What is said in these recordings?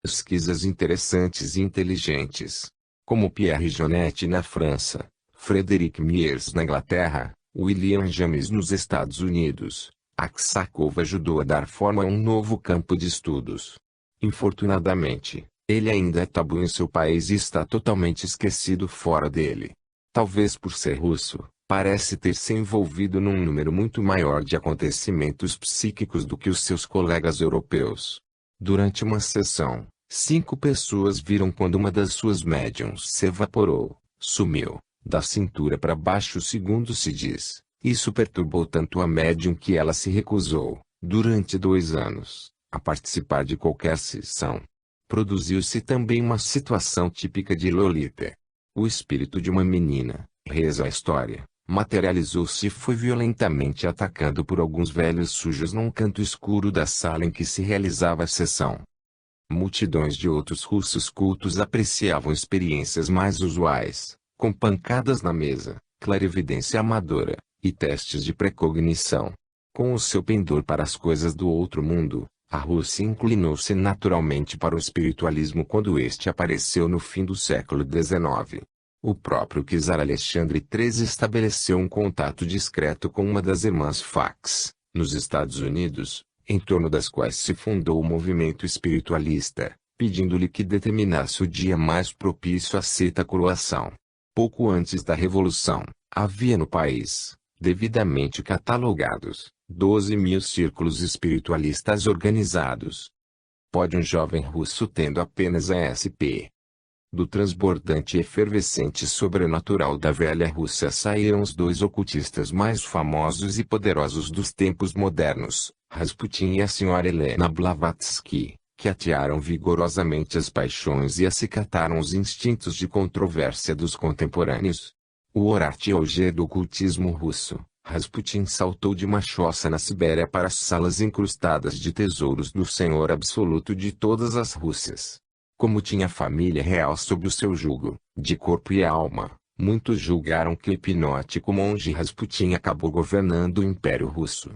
pesquisas interessantes e inteligentes, como Pierre Jonet na França, Frederick Myers na Inglaterra, William James nos Estados Unidos. Aksakov ajudou a dar forma a um novo campo de estudos. Infortunadamente, ele ainda é tabu em seu país e está totalmente esquecido fora dele. Talvez por ser russo, parece ter se envolvido num número muito maior de acontecimentos psíquicos do que os seus colegas europeus. Durante uma sessão, 5 pessoas viram quando uma das suas médiums se evaporou, sumiu, da cintura para baixo segundo se diz. Isso perturbou tanto a médium que ela se recusou, durante 2 anos, a participar de qualquer sessão. Produziu-se também uma situação típica de Lolita. O espírito de uma menina, reza a história, materializou-se e foi violentamente atacado por alguns velhos sujos num canto escuro da sala em que se realizava a sessão. Multidões de outros russos cultos apreciavam experiências mais usuais, com pancadas na mesa, clarividência amadora, e testes de precognição. Com o seu pendor para as coisas do outro mundo, a Rússia inclinou-se naturalmente para o espiritualismo quando este apareceu no fim do século XIX. O próprio czar Alexandre III estabeleceu um contato discreto com uma das irmãs Fax, nos Estados Unidos, em torno das quais se fundou o movimento espiritualista, pedindo-lhe que determinasse o dia mais propício a sua coroação. Pouco antes da Revolução, havia no país, devidamente catalogados, 12.000 círculos espiritualistas organizados. Pode um jovem russo tendo apenas a SP. Do transbordante e efervescente sobrenatural da velha Rússia saíram os 2 ocultistas mais famosos e poderosos dos tempos modernos, Rasputin e a senhora Helena Blavatsky, que atearam vigorosamente as paixões e acicataram os instintos de controvérsia dos contemporâneos. O Horácio do ocultismo russo, Rasputin saltou de uma choça na Sibéria para as salas incrustadas de tesouros do Senhor Absoluto de todas as Rússias. Como tinha família real sob o seu jugo, de corpo e alma, muitos julgaram que o hipnótico monge Rasputin acabou governando o Império Russo.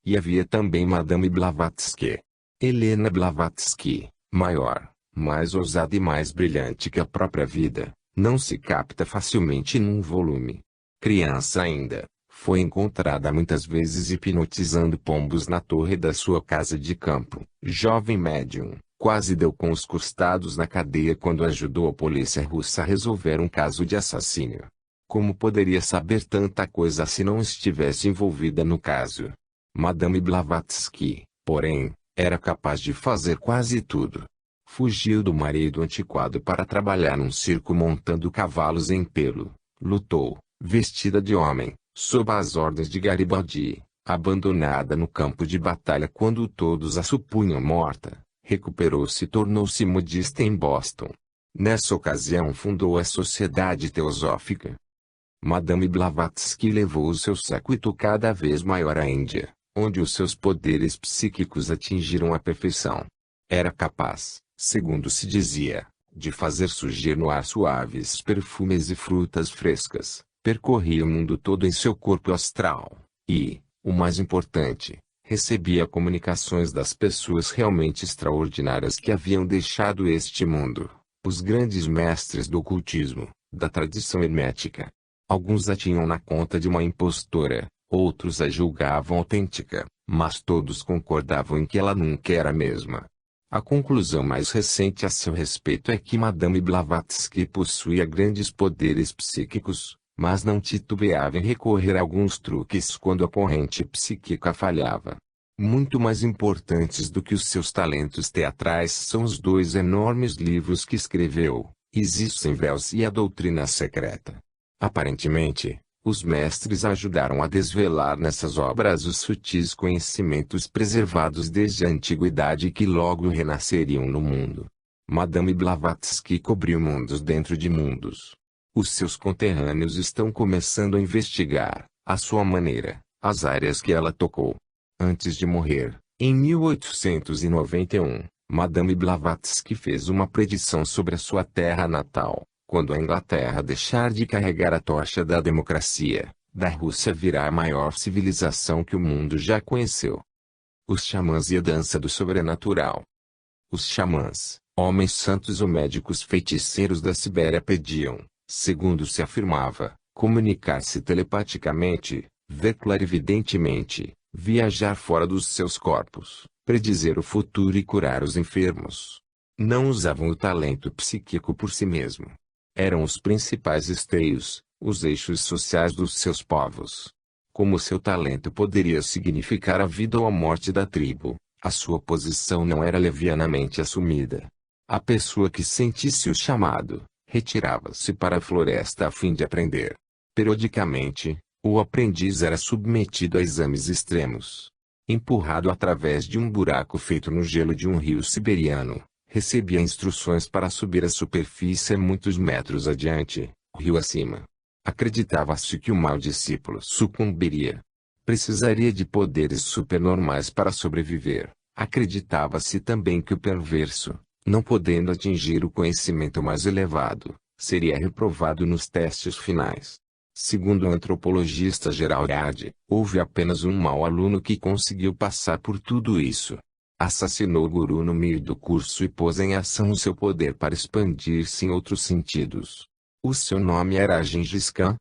E havia também Madame Blavatsky. Helena Blavatsky, maior, mais ousada e mais brilhante que a própria vida, não se capta facilmente num volume. Criança ainda, foi encontrada muitas vezes hipnotizando pombos na torre da sua casa de campo. Jovem médium, quase deu com os costados na cadeia quando ajudou a polícia russa a resolver um caso de assassínio. Como poderia saber tanta coisa se não estivesse envolvida no caso? Madame Blavatsky, porém, era capaz de fazer quase tudo. Fugiu do marido antiquado para trabalhar num circo montando cavalos em pelo. Lutou, vestida de homem, sob as ordens de Garibaldi, abandonada no campo de batalha quando todos a supunham morta. Recuperou-se e tornou-se modista em Boston. Nessa ocasião fundou a Sociedade Teosófica. Madame Blavatsky levou o seu séquito cada vez maior à Índia, onde os seus poderes psíquicos atingiram a perfeição. Era capaz, segundo se dizia, de fazer surgir no ar suaves perfumes e frutas frescas. Percorria o mundo todo em seu corpo astral, e, o mais importante, recebia comunicações das pessoas realmente extraordinárias que haviam deixado este mundo, os grandes mestres do ocultismo, da tradição hermética. Alguns a tinham na conta de uma impostora, outros a julgavam autêntica, mas todos concordavam em que ela nunca era a mesma. A conclusão mais recente a seu respeito é que Madame Blavatsky possuía grandes poderes psíquicos, mas não titubeava em recorrer a alguns truques quando a corrente psíquica falhava. Muito mais importantes do que os seus talentos teatrais são os 2 enormes livros que escreveu, Isis sem véus e A Doutrina Secreta. Aparentemente, os mestres ajudaram a desvelar nessas obras os sutis conhecimentos preservados desde a antiguidade e que logo renasceriam no mundo. Madame Blavatsky cobriu mundos dentro de mundos. Os seus conterrâneos estão começando a investigar, à sua maneira, as áreas que ela tocou. Antes de morrer, em 1891, Madame Blavatsky fez uma predição sobre a sua terra natal. Quando a Inglaterra deixar de carregar a tocha da democracia, da Rússia virá a maior civilização que o mundo já conheceu. Os xamãs e a dança do sobrenatural. Os xamãs, Homens santos ou médicos feiticeiros da Sibéria pediam, segundo se afirmava, comunicar-se telepaticamente, ver clarividentemente, viajar fora dos seus corpos, predizer o futuro e curar os enfermos. Não usavam o talento psíquico por si mesmo. Eram os principais esteios, os eixos sociais dos seus povos. Como seu talento poderia significar a vida ou a morte da tribo, a sua posição não era levianamente assumida. A pessoa que sentisse o chamado, retirava-se para a floresta a fim de aprender. Periodicamente, o aprendiz era submetido a exames extremos. Empurrado através de um buraco feito no gelo de um rio siberiano, recebia instruções para subir a superfície muitos metros adiante, rio acima. Acreditava-se que o mau discípulo sucumbiria. Precisaria de poderes supernormais para sobreviver. Acreditava-se também que o perverso, não podendo atingir o conhecimento mais elevado, seria reprovado nos testes finais. Segundo o antropologista Gerald, houve apenas um mau aluno que conseguiu passar por tudo isso. Assassinou o guru no meio do curso e pôs em ação o seu poder para expandir-se em outros sentidos. O seu nome era Gengis Khan.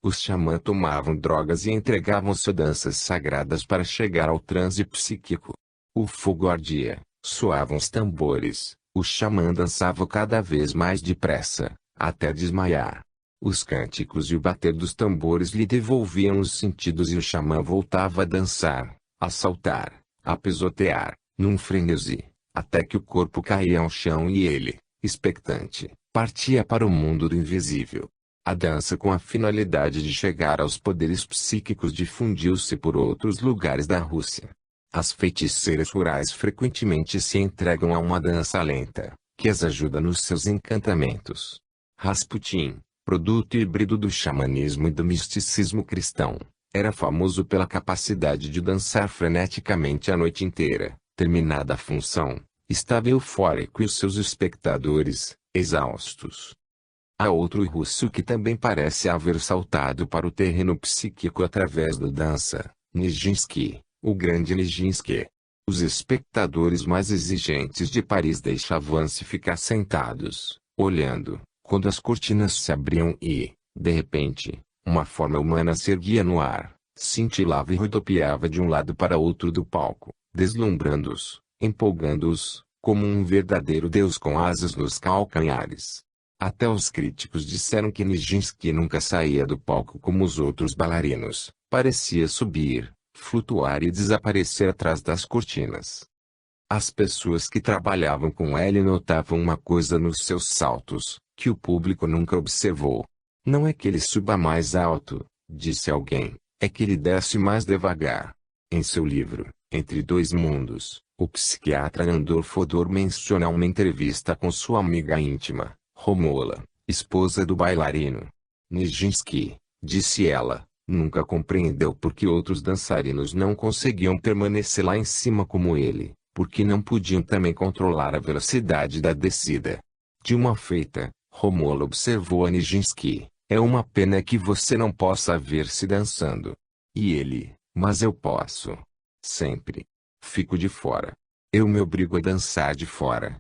Os xamãs tomavam drogas e entregavam-se a danças sagradas para chegar ao transe psíquico. O fogo ardia, soavam os tambores, o xamã dançava cada vez mais depressa, até desmaiar. Os cânticos e o bater dos tambores lhe devolviam os sentidos e o xamã voltava a dançar, a saltar, a pisotear, num frenesi, até que o corpo caía ao chão e ele, expectante, partia para o mundo do invisível. A dança com a finalidade de chegar aos poderes psíquicos difundiu-se por outros lugares da Rússia. As feiticeiras rurais frequentemente se entregam a uma dança lenta, que as ajuda nos seus encantamentos. Rasputin, produto híbrido do xamanismo e do misticismo cristão, era famoso pela capacidade de dançar freneticamente a noite inteira. Terminada a função, estava eufórico e os seus espectadores, exaustos. Há outro russo que também parece haver saltado para o terreno psíquico através da dança, Nijinsky, o grande Nijinsky. Os espectadores mais exigentes de Paris deixavam-se ficar sentados, olhando, quando as cortinas se abriam e, de repente, uma forma humana se erguia no ar, cintilava e rodopiava de um lado para outro do palco, deslumbrando-os, empolgando-os, como um verdadeiro deus com asas nos calcanhares. Até os críticos disseram que Nijinsky nunca saía do palco como os outros bailarinos, parecia subir, flutuar e desaparecer atrás das cortinas. As pessoas que trabalhavam com ele notavam uma coisa nos seus saltos, que o público nunca observou. Não é que ele suba mais alto, disse alguém, é que ele desce mais devagar. Em seu livro, Entre Dois Mundos, o psiquiatra Andor Fodor menciona uma entrevista com sua amiga íntima, Romola, esposa do bailarino. Nijinsky, disse ela, nunca compreendeu por que outros dançarinos não conseguiam permanecer lá em cima como ele, porque não podiam também controlar a velocidade da descida. De uma feita, Romola observou a Nijinsky, é uma pena que você não possa ver-se dançando. E ele, mas eu posso. Sempre. Fico de fora. Eu me obrigo a dançar de fora.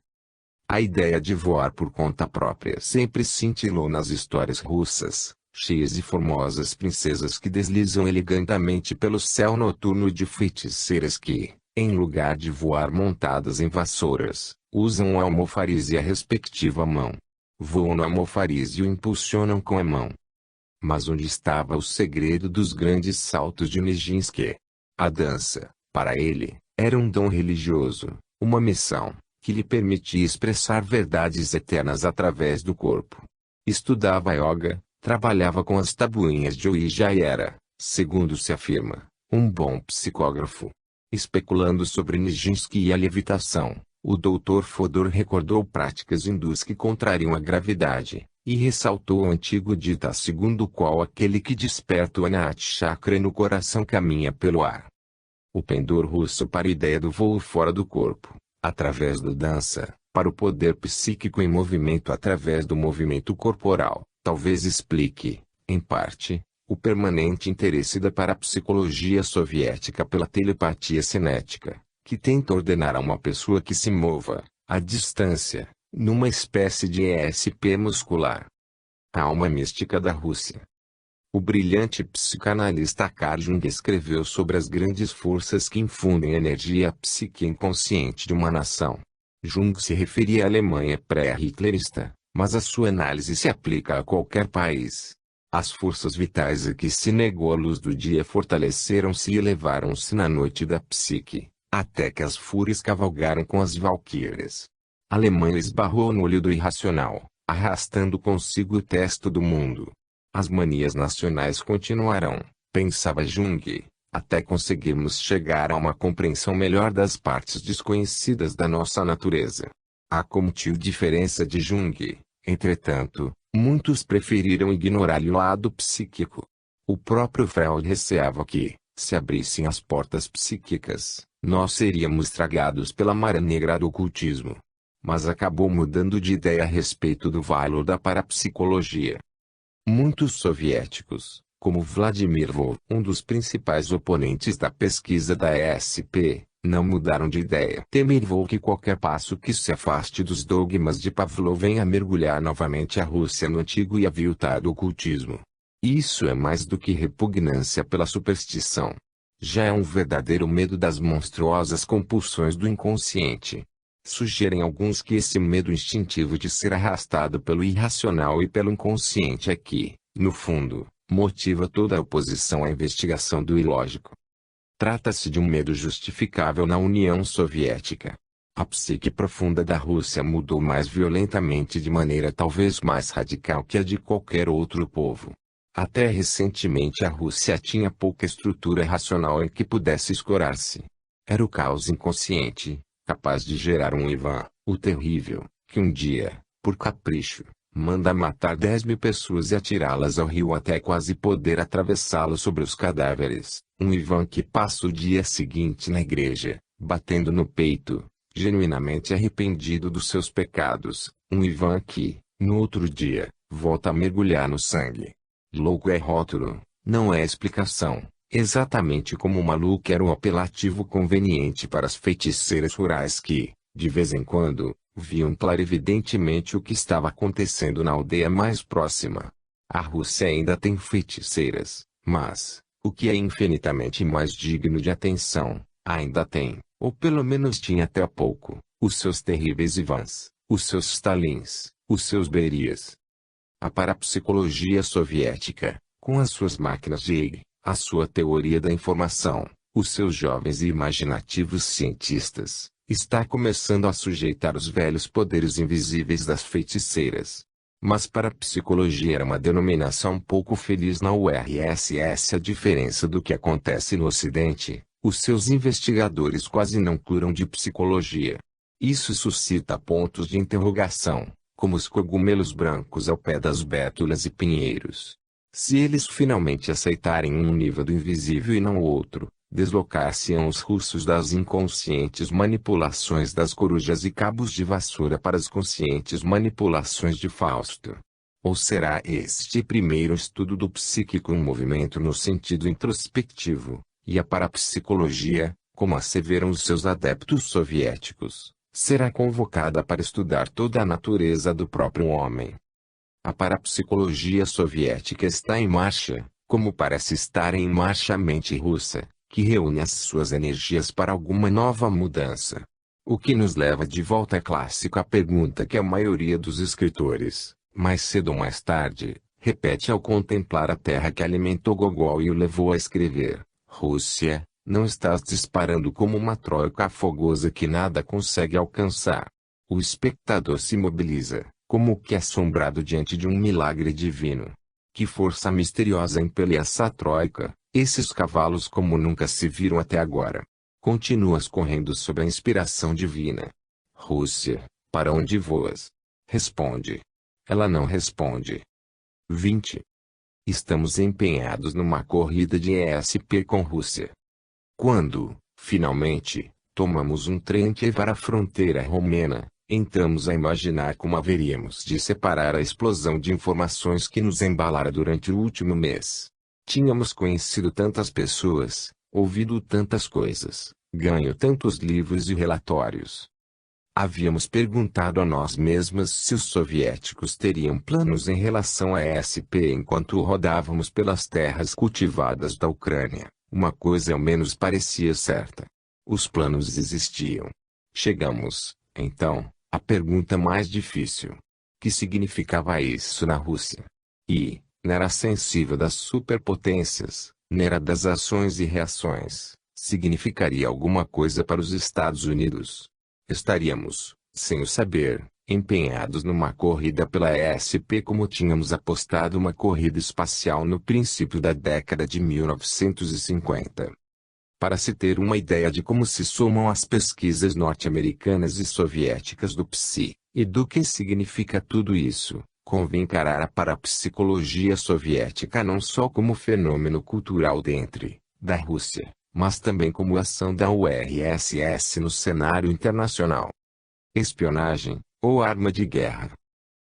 A ideia de voar por conta própria sempre cintilou nas histórias russas, cheias de formosas princesas que deslizam elegantemente pelo céu noturno e de feiticeiras que, em lugar de voar montadas em vassouras, usam o almofariz e a respectiva mão. Voam no almofariz e o impulsionam com a mão. Mas onde estava o segredo dos grandes saltos de Nijinsky? A dança, para ele, era um dom religioso, uma missão, que lhe permitia expressar verdades eternas através do corpo. Estudava yoga, trabalhava com as tabuinhas de Ouija e era, segundo se afirma, um bom psicógrafo. Especulando sobre Nijinsky e a levitação, o Dr. Fodor recordou práticas hindus que contrariam a gravidade, e ressaltou o antigo dita segundo o qual aquele que desperta o Anahata Chakra no coração caminha pelo ar. O pendor russo para a ideia do voo fora do corpo, através da dança, para o poder psíquico em movimento através do movimento corporal, talvez explique, em parte, o permanente interesse da parapsicologia soviética pela telepatia cinética, que tenta ordenar a uma pessoa que se mova, À distância, numa espécie de ESP muscular. A alma mística da Rússia. O brilhante psicanalista Carl Jung escreveu sobre as grandes forças que infundem energia à psique inconsciente de uma nação. Jung se referia à Alemanha pré-hitlerista, mas a sua análise se aplica a qualquer país. As forças vitais a que se negou a luz do dia fortaleceram-se e elevaram-se na noite da psique, até que as fúrias cavalgaram com as valquírias. A Alemanha esbarrou no olho do irracional, arrastando consigo o testo do mundo. As manias nacionais continuarão, pensava Jung, até conseguirmos chegar a uma compreensão melhor das partes desconhecidas da nossa natureza. Há como tal diferença de Jung, entretanto, muitos preferiram ignorar o lado psíquico. O próprio Freud receava que, se abrissem as portas psíquicas, nós seríamos tragados pela maré negra do ocultismo. Mas acabou mudando de ideia a respeito do valor da parapsicologia. Muitos soviéticos, como Vladimir Vol, um dos principais oponentes da pesquisa da ESP, não mudaram de ideia. Temerem que qualquer passo que se afaste dos dogmas de Pavlov venha mergulhar novamente a Rússia no antigo e aviltado ocultismo. Isso é mais do que repugnância pela superstição. Já é um verdadeiro medo das monstruosas compulsões do inconsciente. Sugerem alguns que esse medo instintivo de ser arrastado pelo irracional e pelo inconsciente é que, no fundo, motiva toda a oposição à investigação do ilógico. Trata-se de um medo justificável na União Soviética. A psique profunda da Rússia mudou mais violentamente de maneira talvez mais radical que a de qualquer outro povo. Até recentemente a Rússia tinha pouca estrutura racional em que pudesse escorar-se. Era o caos inconsciente, capaz de gerar um Ivan, o terrível, que um dia, por capricho, manda matar 10.000 pessoas e atirá-las ao rio até quase poder atravessá-lo sobre os cadáveres. Um Ivan que passa o dia seguinte na igreja, batendo no peito, genuinamente arrependido dos seus pecados. Um Ivan que, no outro dia, volta a mergulhar no sangue. Louco é rótulo, não é explicação. Exatamente como o maluco era um apelativo conveniente para as feiticeiras rurais que, de vez em quando, viam clarividentemente o que estava acontecendo na aldeia mais próxima. A Rússia ainda tem feiticeiras, mas, o que é infinitamente mais digno de atenção, ainda tem, ou pelo menos tinha até há pouco, os seus terríveis Ivans, os seus Stalins, os seus Berias. A parapsicologia soviética, com as suas máquinas de Ig, a sua teoria da informação, os seus jovens e imaginativos cientistas, está começando a sujeitar os velhos poderes invisíveis das feiticeiras. Mas parapsicologia era uma denominação pouco feliz na URSS. A diferença do que acontece no Ocidente, os seus investigadores quase não curam de psicologia. Isso suscita pontos de interrogação, como os cogumelos brancos ao pé das bétulas e pinheiros. Se eles finalmente aceitarem um nível do invisível e não outro, deslocar-se-ão os russos das inconscientes manipulações das corujas e cabos de vassoura para as conscientes manipulações de Fausto. Ou será este primeiro estudo do psíquico um movimento no sentido introspectivo, e a parapsicologia, como asseveram os seus adeptos soviéticos, será convocada para estudar toda a natureza do próprio homem? A parapsicologia soviética está em marcha, como parece estar em marcha a mente russa, que reúne as suas energias para alguma nova mudança. O que nos leva de volta à clássica pergunta que a maioria dos escritores, mais cedo ou mais tarde, repete ao contemplar a terra que alimentou Gogol e o levou a escrever: Rússia, não estás disparando como uma troika fogosa que nada consegue alcançar. O espectador se mobiliza, como que assombrado diante de um milagre divino. Que força misteriosa impele essa troika, esses cavalos como nunca se viram até agora. Continuas correndo sob a inspiração divina. Rússia, para onde voas? Responde. Ela não responde. 20. Estamos empenhados numa corrida de ESP com Rússia. Quando, finalmente, tomamos um trem que vai para a fronteira romena, entramos a imaginar como haveríamos de separar a explosão de informações que nos embalara durante o último mês. Tínhamos conhecido tantas pessoas, ouvido tantas coisas, ganho tantos livros e relatórios. Havíamos perguntado a nós mesmas se os soviéticos teriam planos em relação a ESP enquanto rodávamos pelas terras cultivadas da Ucrânia. Uma coisa ao menos parecia certa. Os planos existiam. Chegamos, então, à pergunta mais difícil. Que significava isso na Rússia? E, na era sensível das superpotências, na era das ações e reações, significaria alguma coisa para os Estados Unidos? Estaríamos, sem o saber, empenhados numa corrida pela ESP como tínhamos apostado uma corrida espacial no princípio da década de 1950. Para se ter uma ideia de como se somam as pesquisas norte-americanas e soviéticas do PSI, e do que significa tudo isso, convém encarar a parapsicologia soviética não só como fenômeno cultural dentro da Rússia, mas também como ação da URSS no cenário internacional. Espionagem, ou arma de guerra.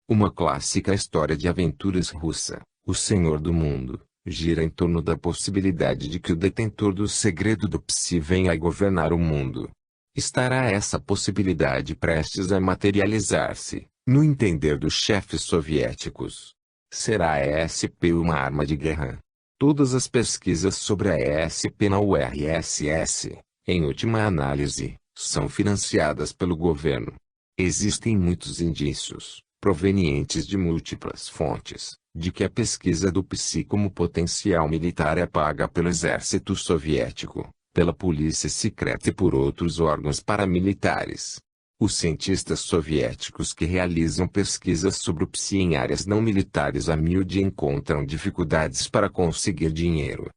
Uma clássica história de aventuras russa, O Senhor do Mundo, gira em torno da possibilidade de que o detentor do segredo do PSI venha a governar o mundo. Estará essa possibilidade prestes a materializar-se, no entender dos chefes soviéticos? Será a ESP uma arma de guerra? Todas as pesquisas sobre a ESP na URSS, em última análise, são financiadas pelo governo. Existem muitos indícios, provenientes de múltiplas fontes, de que a pesquisa do PSI como potencial militar é paga pelo exército soviético, pela polícia secreta e por outros órgãos paramilitares. Os cientistas soviéticos que realizam pesquisas sobre o PSI em áreas não militares a miúde encontram dificuldades para conseguir dinheiro.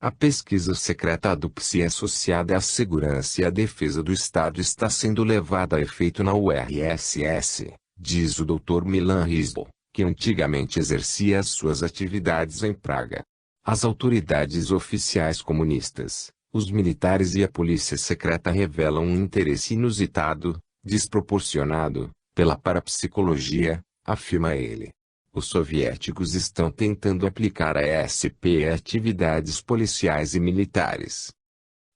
A pesquisa secreta do PSI associada à segurança e à defesa do Estado está sendo levada a efeito na URSS, diz o Dr. Milan Rizbo, que antigamente exercia as suas atividades em Praga. As autoridades oficiais comunistas, os militares e a polícia secreta revelam um interesse inusitado, desproporcionado, pela parapsicologia, afirma ele. Os soviéticos estão tentando aplicar a ESP a atividades policiais e militares.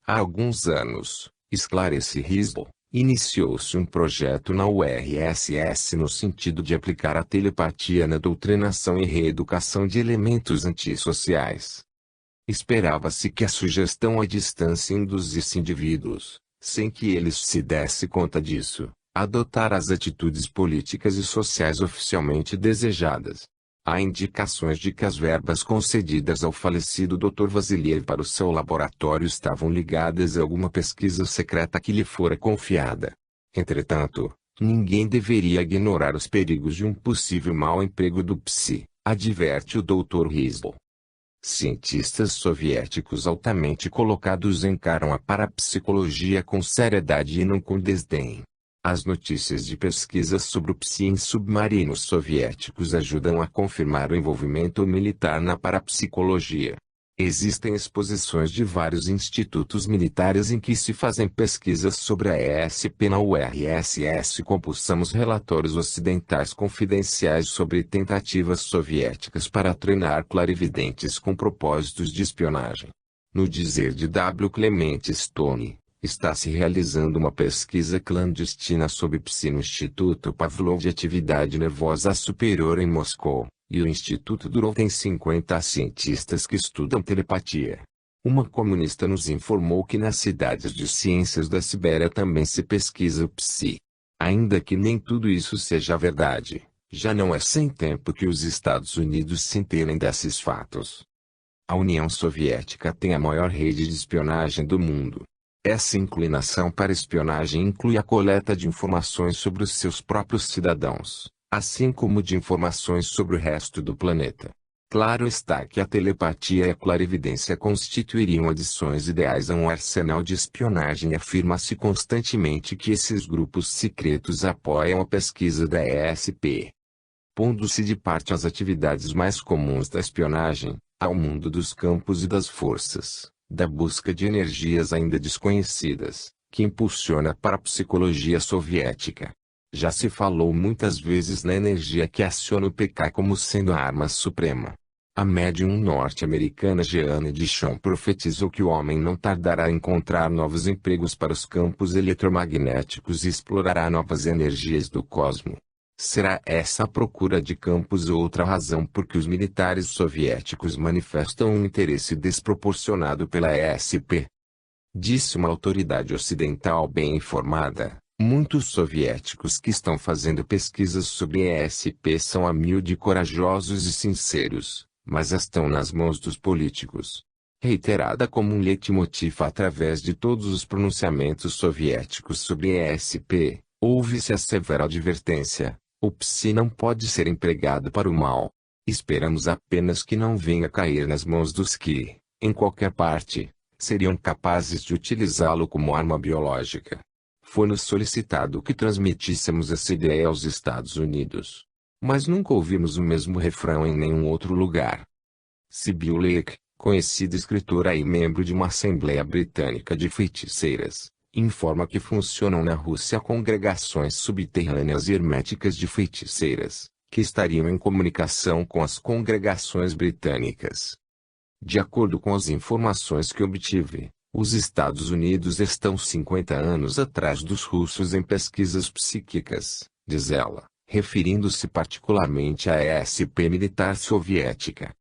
Há alguns anos, esclarece Rizbo, iniciou-se um projeto na URSS no sentido de aplicar a telepatia na doutrinação e reeducação de elementos antissociais. Esperava-se que a sugestão à distância induzisse indivíduos, sem que eles se dessem conta disso, a adotar as atitudes políticas e sociais oficialmente desejadas. Há indicações de que as verbas concedidas ao falecido Dr. Vassiliev para o seu laboratório estavam ligadas a alguma pesquisa secreta que lhe fora confiada. Entretanto, ninguém deveria ignorar os perigos de um possível mau emprego do PSI, adverte o Dr. Rizbo. Cientistas soviéticos altamente colocados encaram a parapsicologia com seriedade e não com desdém. As notícias de pesquisas sobre o PSI em submarinos soviéticos ajudam a confirmar o envolvimento militar na parapsicologia. Existem exposições de vários institutos militares em que se fazem pesquisas sobre a ESP na URSS. Compulsamos relatórios ocidentais confidenciais sobre tentativas soviéticas para treinar clarividentes com propósitos de espionagem. No dizer de W. Clement Stone, está se realizando uma pesquisa clandestina sobre PSI no Instituto Pavlov de Atividade Nervosa Superior em Moscou. E o Instituto Durov tem 50 cientistas que estudam telepatia. Uma comunista nos informou que nas cidades de ciências da Sibéria também se pesquisa o PSI. Ainda que nem tudo isso seja verdade, já não é sem tempo que os Estados Unidos se inteirem desses fatos. A União Soviética tem a maior rede de espionagem do mundo. Essa inclinação para espionagem inclui a coleta de informações sobre os seus próprios cidadãos, assim como de informações sobre o resto do planeta. Claro está que a telepatia e a clarividência constituiriam adições ideais a um arsenal de espionagem e afirma-se constantemente que esses grupos secretos apoiam a pesquisa da ESP. Pondo-se de parte as atividades mais comuns da espionagem, ao mundo dos campos e das forças, da busca de energias ainda desconhecidas, que impulsiona para a psicologia soviética. Já se falou muitas vezes na energia que aciona o PK como sendo a arma suprema. A médium norte-americana Jeanne Dichon profetizou que o homem não tardará a encontrar novos empregos para os campos eletromagnéticos e explorará novas energias do cosmos. Será essa a procura de campos ou outra razão por que os militares soviéticos manifestam um interesse desproporcionado pela ESP? Disse uma autoridade ocidental bem informada. Muitos soviéticos que estão fazendo pesquisas sobre ESP são humildes, corajosos e sinceros, mas estão nas mãos dos políticos. Reiterada como um leitmotiv através de todos os pronunciamentos soviéticos sobre ESP, ouve-se a severa advertência: o psi não pode ser empregado para o mal. Esperamos apenas que não venha cair nas mãos dos que, em qualquer parte, seriam capazes de utilizá-lo como arma biológica. Foi-nos solicitado que transmitíssemos essa ideia aos Estados Unidos. Mas nunca ouvimos o mesmo refrão em nenhum outro lugar. Sibyl Lake, conhecida escritora e membro de uma Assembleia Britânica de Feiticeiras, informa que funcionam na Rússia congregações subterrâneas e herméticas de feiticeiras, que estariam em comunicação com as congregações britânicas. De acordo com as informações que obtive, os Estados Unidos estão 50 anos atrás dos russos em pesquisas psíquicas, diz ela, referindo-se particularmente à ESP militar soviética.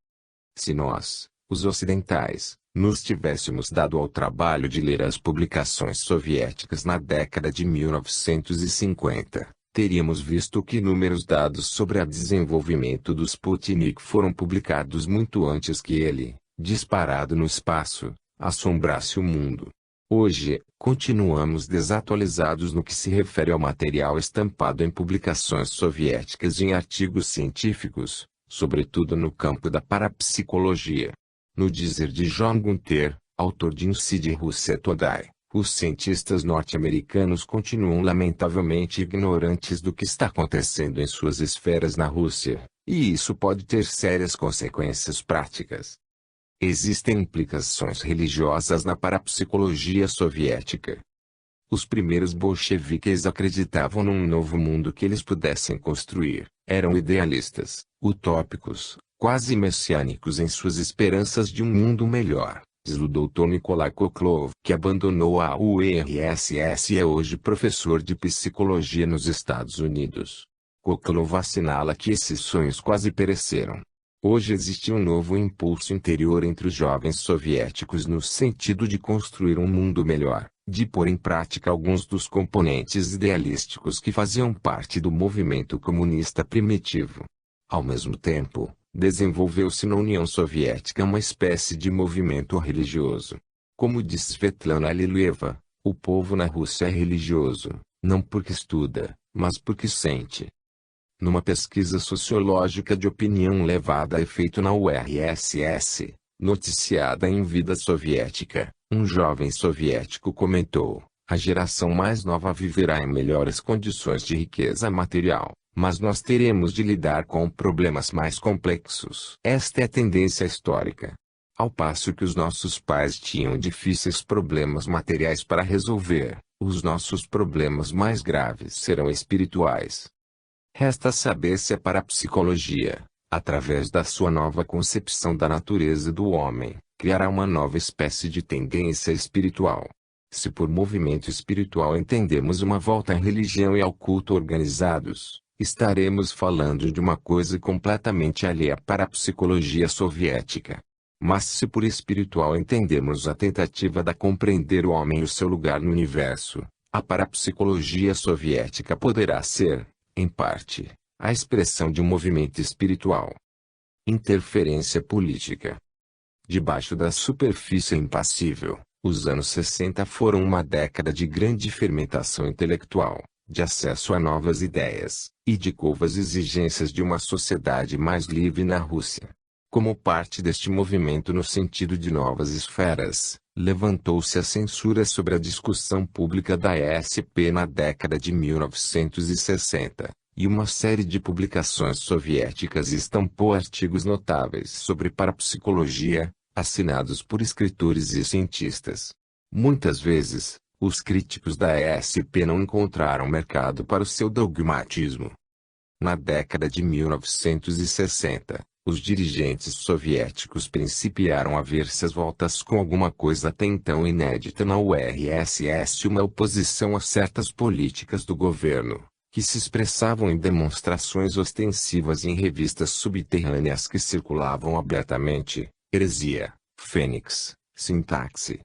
Se nós, os ocidentais, nos tivéssemos dado ao trabalho de ler as publicações soviéticas na década de 1950, teríamos visto que inúmeros dados sobre o desenvolvimento do Sputnik foram publicados muito antes que ele, disparado no espaço, assombrasse o mundo. Hoje, continuamos desatualizados no que se refere ao material estampado em publicações soviéticas e em artigos científicos, sobretudo no campo da parapsicologia. No dizer de John Gunther, autor de Inside Russia Today, os cientistas norte-americanos continuam lamentavelmente ignorantes do que está acontecendo em suas esferas na Rússia, e isso pode ter sérias consequências práticas. Existem implicações religiosas na parapsicologia soviética. Os primeiros bolcheviques acreditavam num novo mundo que eles pudessem construir. Eram idealistas, utópicos, quase messiânicos em suas esperanças de um mundo melhor, diz o Dr. Nikolai Koklov, que abandonou a URSS e é hoje professor de psicologia nos Estados Unidos. Koklov assinala que esses sonhos quase pereceram. Hoje existe um novo impulso interior entre os jovens soviéticos no sentido de construir um mundo melhor, de pôr em prática alguns dos componentes idealísticos que faziam parte do movimento comunista primitivo. Ao mesmo tempo, desenvolveu-se na União Soviética uma espécie de movimento religioso. Como diz Svetlana Alexieva, o povo na Rússia é religioso, não porque estuda, mas porque sente. Numa pesquisa sociológica de opinião levada a efeito na URSS, noticiada em Vida Soviética, um jovem soviético comentou: a geração mais nova viverá em melhores condições de riqueza material, mas nós teremos de lidar com problemas mais complexos. Esta é a tendência histórica. Ao passo que os nossos pais tinham difíceis problemas materiais para resolver, os nossos problemas mais graves serão espirituais. Resta saber se a parapsicologia, através da sua nova concepção da natureza do homem, criará uma nova espécie de tendência espiritual. Se por movimento espiritual entendemos uma volta à religião e ao culto organizados, estaremos falando de uma coisa completamente alheia à parapsicologia soviética. Mas se por espiritual entendemos a tentativa de compreender o homem e o seu lugar no universo, a parapsicologia soviética poderá ser, em parte, a expressão de um movimento espiritual. Interferência política. Debaixo da superfície impassível, os anos 60 foram uma década de grande fermentação intelectual, de acesso a novas ideias, e de covas exigências de uma sociedade mais livre na Rússia. Como parte deste movimento no sentido de novas esferas, levantou-se a censura sobre a discussão pública da ESP na década de 1960, e uma série de publicações soviéticas estampou artigos notáveis sobre parapsicologia, assinados por escritores e cientistas. Muitas vezes, os críticos da ESP não encontraram mercado para o seu dogmatismo. Na década de 1960, Os dirigentes soviéticos principiaram a ver-se às voltas com alguma coisa até então inédita na URSS, uma oposição a certas políticas do governo, que se expressavam em demonstrações ostensivas em revistas subterrâneas que circulavam abertamente, Heresia, Fênix, Sintaxe.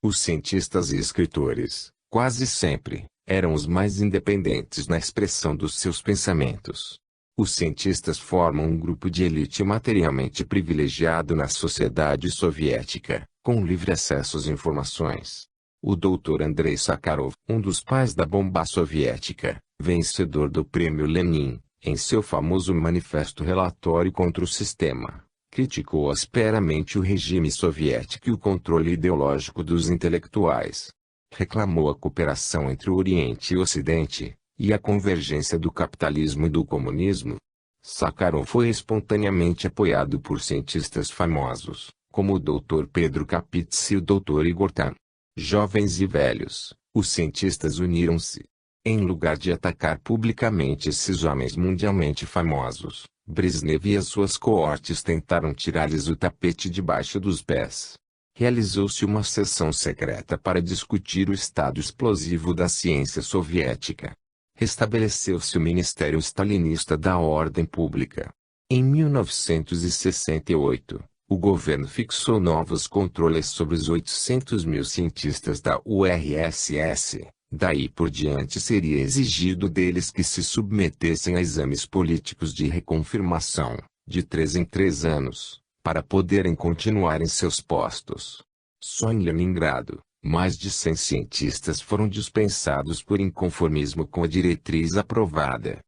Os cientistas e escritores, quase sempre, eram os mais independentes na expressão dos seus pensamentos. Os cientistas formam um grupo de elite materialmente privilegiado na sociedade soviética, com livre acesso às informações. O Dr. Andrei Sakharov, um dos pais da bomba soviética, vencedor do Prêmio Lenin, em seu famoso manifesto relatório contra o sistema, criticou asperamente o regime soviético e o controle ideológico dos intelectuais. Reclamou a cooperação entre o Oriente e o Ocidente, e a convergência do capitalismo e do comunismo. Sakharov foi espontaneamente apoiado por cientistas famosos, como o Dr. Pedro Kapitsa e o Dr. Igor Tamm. Jovens e velhos, os cientistas uniram-se. Em lugar de atacar publicamente esses homens mundialmente famosos, Brezhnev e as suas coortes tentaram tirar-lhes o tapete debaixo dos pés. Realizou-se uma sessão secreta para discutir o estado explosivo da ciência soviética. Restabeleceu-se o Ministério Stalinista da Ordem Pública. Em 1968, o governo fixou novos controles sobre os 800 mil cientistas da URSS. Daí por diante seria exigido deles que se submetessem a exames políticos de reconfirmação, de 3 em 3 anos, para poderem continuar em seus postos. Só em Leningrado, mais de 100 cientistas foram dispensados por inconformismo com a diretriz aprovada.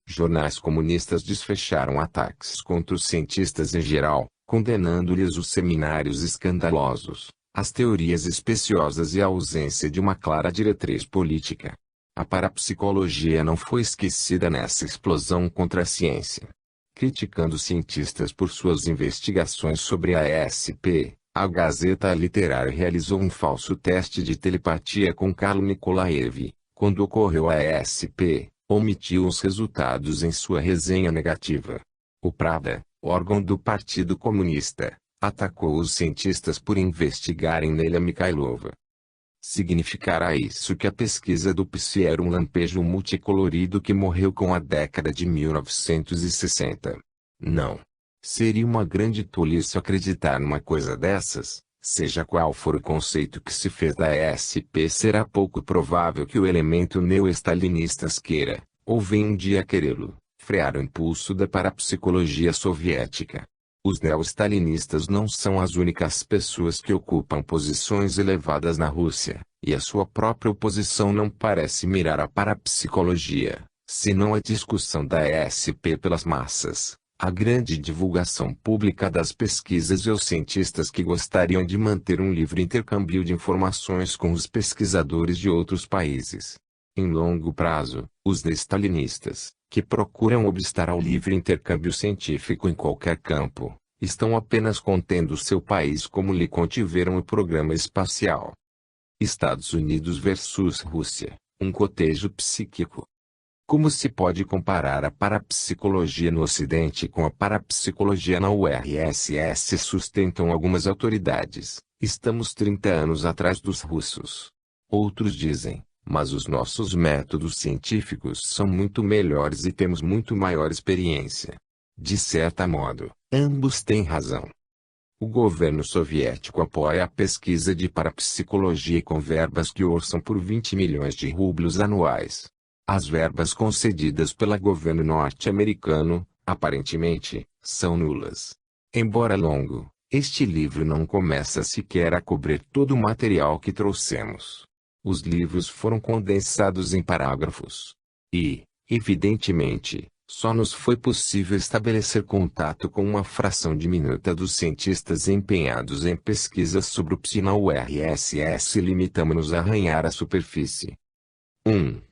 Jornais comunistas desfecharam ataques contra os cientistas em geral, condenando-lhes os seminários escandalosos, as teorias especiosas e a ausência de uma clara diretriz política. A parapsicologia não foi esquecida nessa explosão contra a ciência. Criticando cientistas por suas investigações sobre a ESP, a Gazeta Literária realizou um falso teste de telepatia com Carlo Nikolaev. Quando ocorreu a ESP, omitiu os resultados em sua resenha negativa. O Pravda, órgão do Partido Comunista, atacou os cientistas por investigarem Nelia Mikhailova. Significará isso que a pesquisa do Psi era um lampejo multicolorido que morreu com a década de 1960? Não. Seria uma grande tolice acreditar numa coisa dessas. Seja qual for o conceito que se fez da ESP, será pouco provável que o elemento neo-stalinistas queira, ou venha um dia querê-lo, frear o impulso da parapsicologia soviética. Os neo-stalinistas não são as únicas pessoas que ocupam posições elevadas na Rússia, e a sua própria oposição não parece mirar a parapsicologia, senão a discussão da ESP pelas massas, a grande divulgação pública das pesquisas e os cientistas que gostariam de manter um livre intercâmbio de informações com os pesquisadores de outros países. Em longo prazo, os neo-stalinistas, que procuram obstar ao livre intercâmbio científico em qualquer campo, estão apenas contendo seu país como lhe contiveram o programa espacial. Estados Unidos versus Rússia, um cotejo psíquico. Como se pode comparar a parapsicologia no Ocidente com a parapsicologia na URSS? Sustentam algumas autoridades. Estamos 30 anos atrás dos russos. Outros dizem, mas os nossos métodos científicos são muito melhores e temos muito maior experiência. De certo modo, ambos têm razão. O governo soviético apoia a pesquisa de parapsicologia com verbas que orçam por 20 milhões de rublos anuais. As verbas concedidas pelo governo norte-americano, aparentemente, são nulas. Embora longo, este livro não começa sequer a cobrir todo o material que trouxemos. Os livros foram condensados em parágrafos. E, evidentemente, só nos foi possível estabelecer contato com uma fração diminuta dos cientistas empenhados em pesquisas sobre o Psi na URSS e limitamos-nos a arranhar a superfície. 1.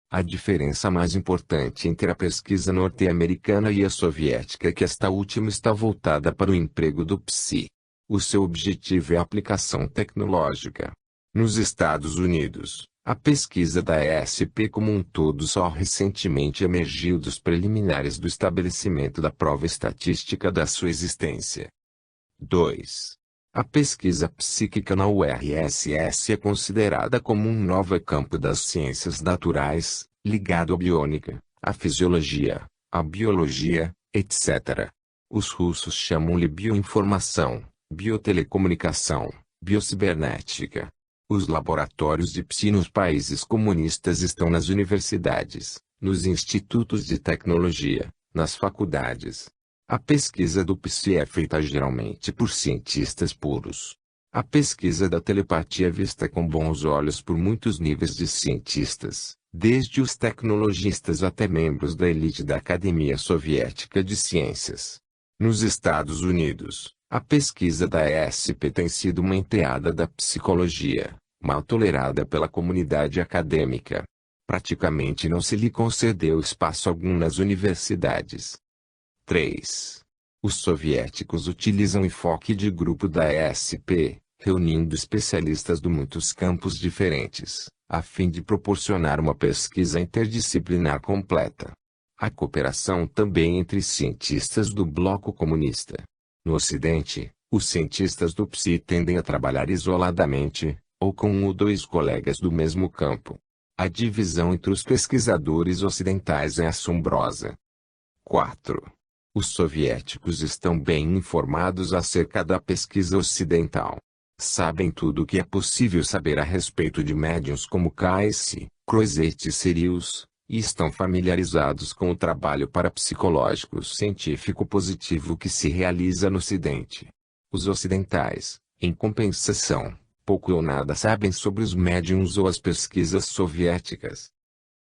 A diferença mais importante entre a pesquisa norte-americana e a soviética é que esta última está voltada para o emprego do Psi. O seu objetivo é a aplicação tecnológica. Nos Estados Unidos, A pesquisa da ESP como um todo só recentemente emergiu dos preliminares do estabelecimento da prova estatística da sua existência. 2. A pesquisa psíquica na URSS é considerada como um novo campo das ciências naturais, ligado à biônica, à fisiologia, à biologia, etc. Os russos chamam-lhe bioinformação, biotelecomunicação, biocibernética. Os laboratórios de psi nos países comunistas estão nas universidades, nos institutos de tecnologia, nas faculdades. A pesquisa do psi é feita geralmente por cientistas puros. A pesquisa da telepatia é vista com bons olhos por muitos níveis de cientistas, desde os tecnologistas até membros da elite da Academia Soviética de Ciências. Nos Estados Unidos, a pesquisa da ESP tem sido uma enteada da psicologia, mal tolerada pela comunidade acadêmica. Praticamente não se lhe concedeu espaço algum nas universidades. 3. Os soviéticos utilizam o enfoque de grupo da ESP, reunindo especialistas de muitos campos diferentes, a fim de proporcionar uma pesquisa interdisciplinar completa. A cooperação também entre cientistas do bloco comunista. No Ocidente, os cientistas do psi tendem a trabalhar isoladamente, ou com um ou dois colegas do mesmo campo. A divisão entre os pesquisadores ocidentais é assombrosa. 4. Os soviéticos estão bem informados acerca da pesquisa ocidental. Sabem tudo o que é possível saber a respeito de médiuns como Cayce, Croizet e Sirius, e estão familiarizados com o trabalho parapsicológico científico positivo que se realiza no Ocidente. Os ocidentais, em compensação, pouco ou nada sabem sobre os médiuns ou as pesquisas soviéticas.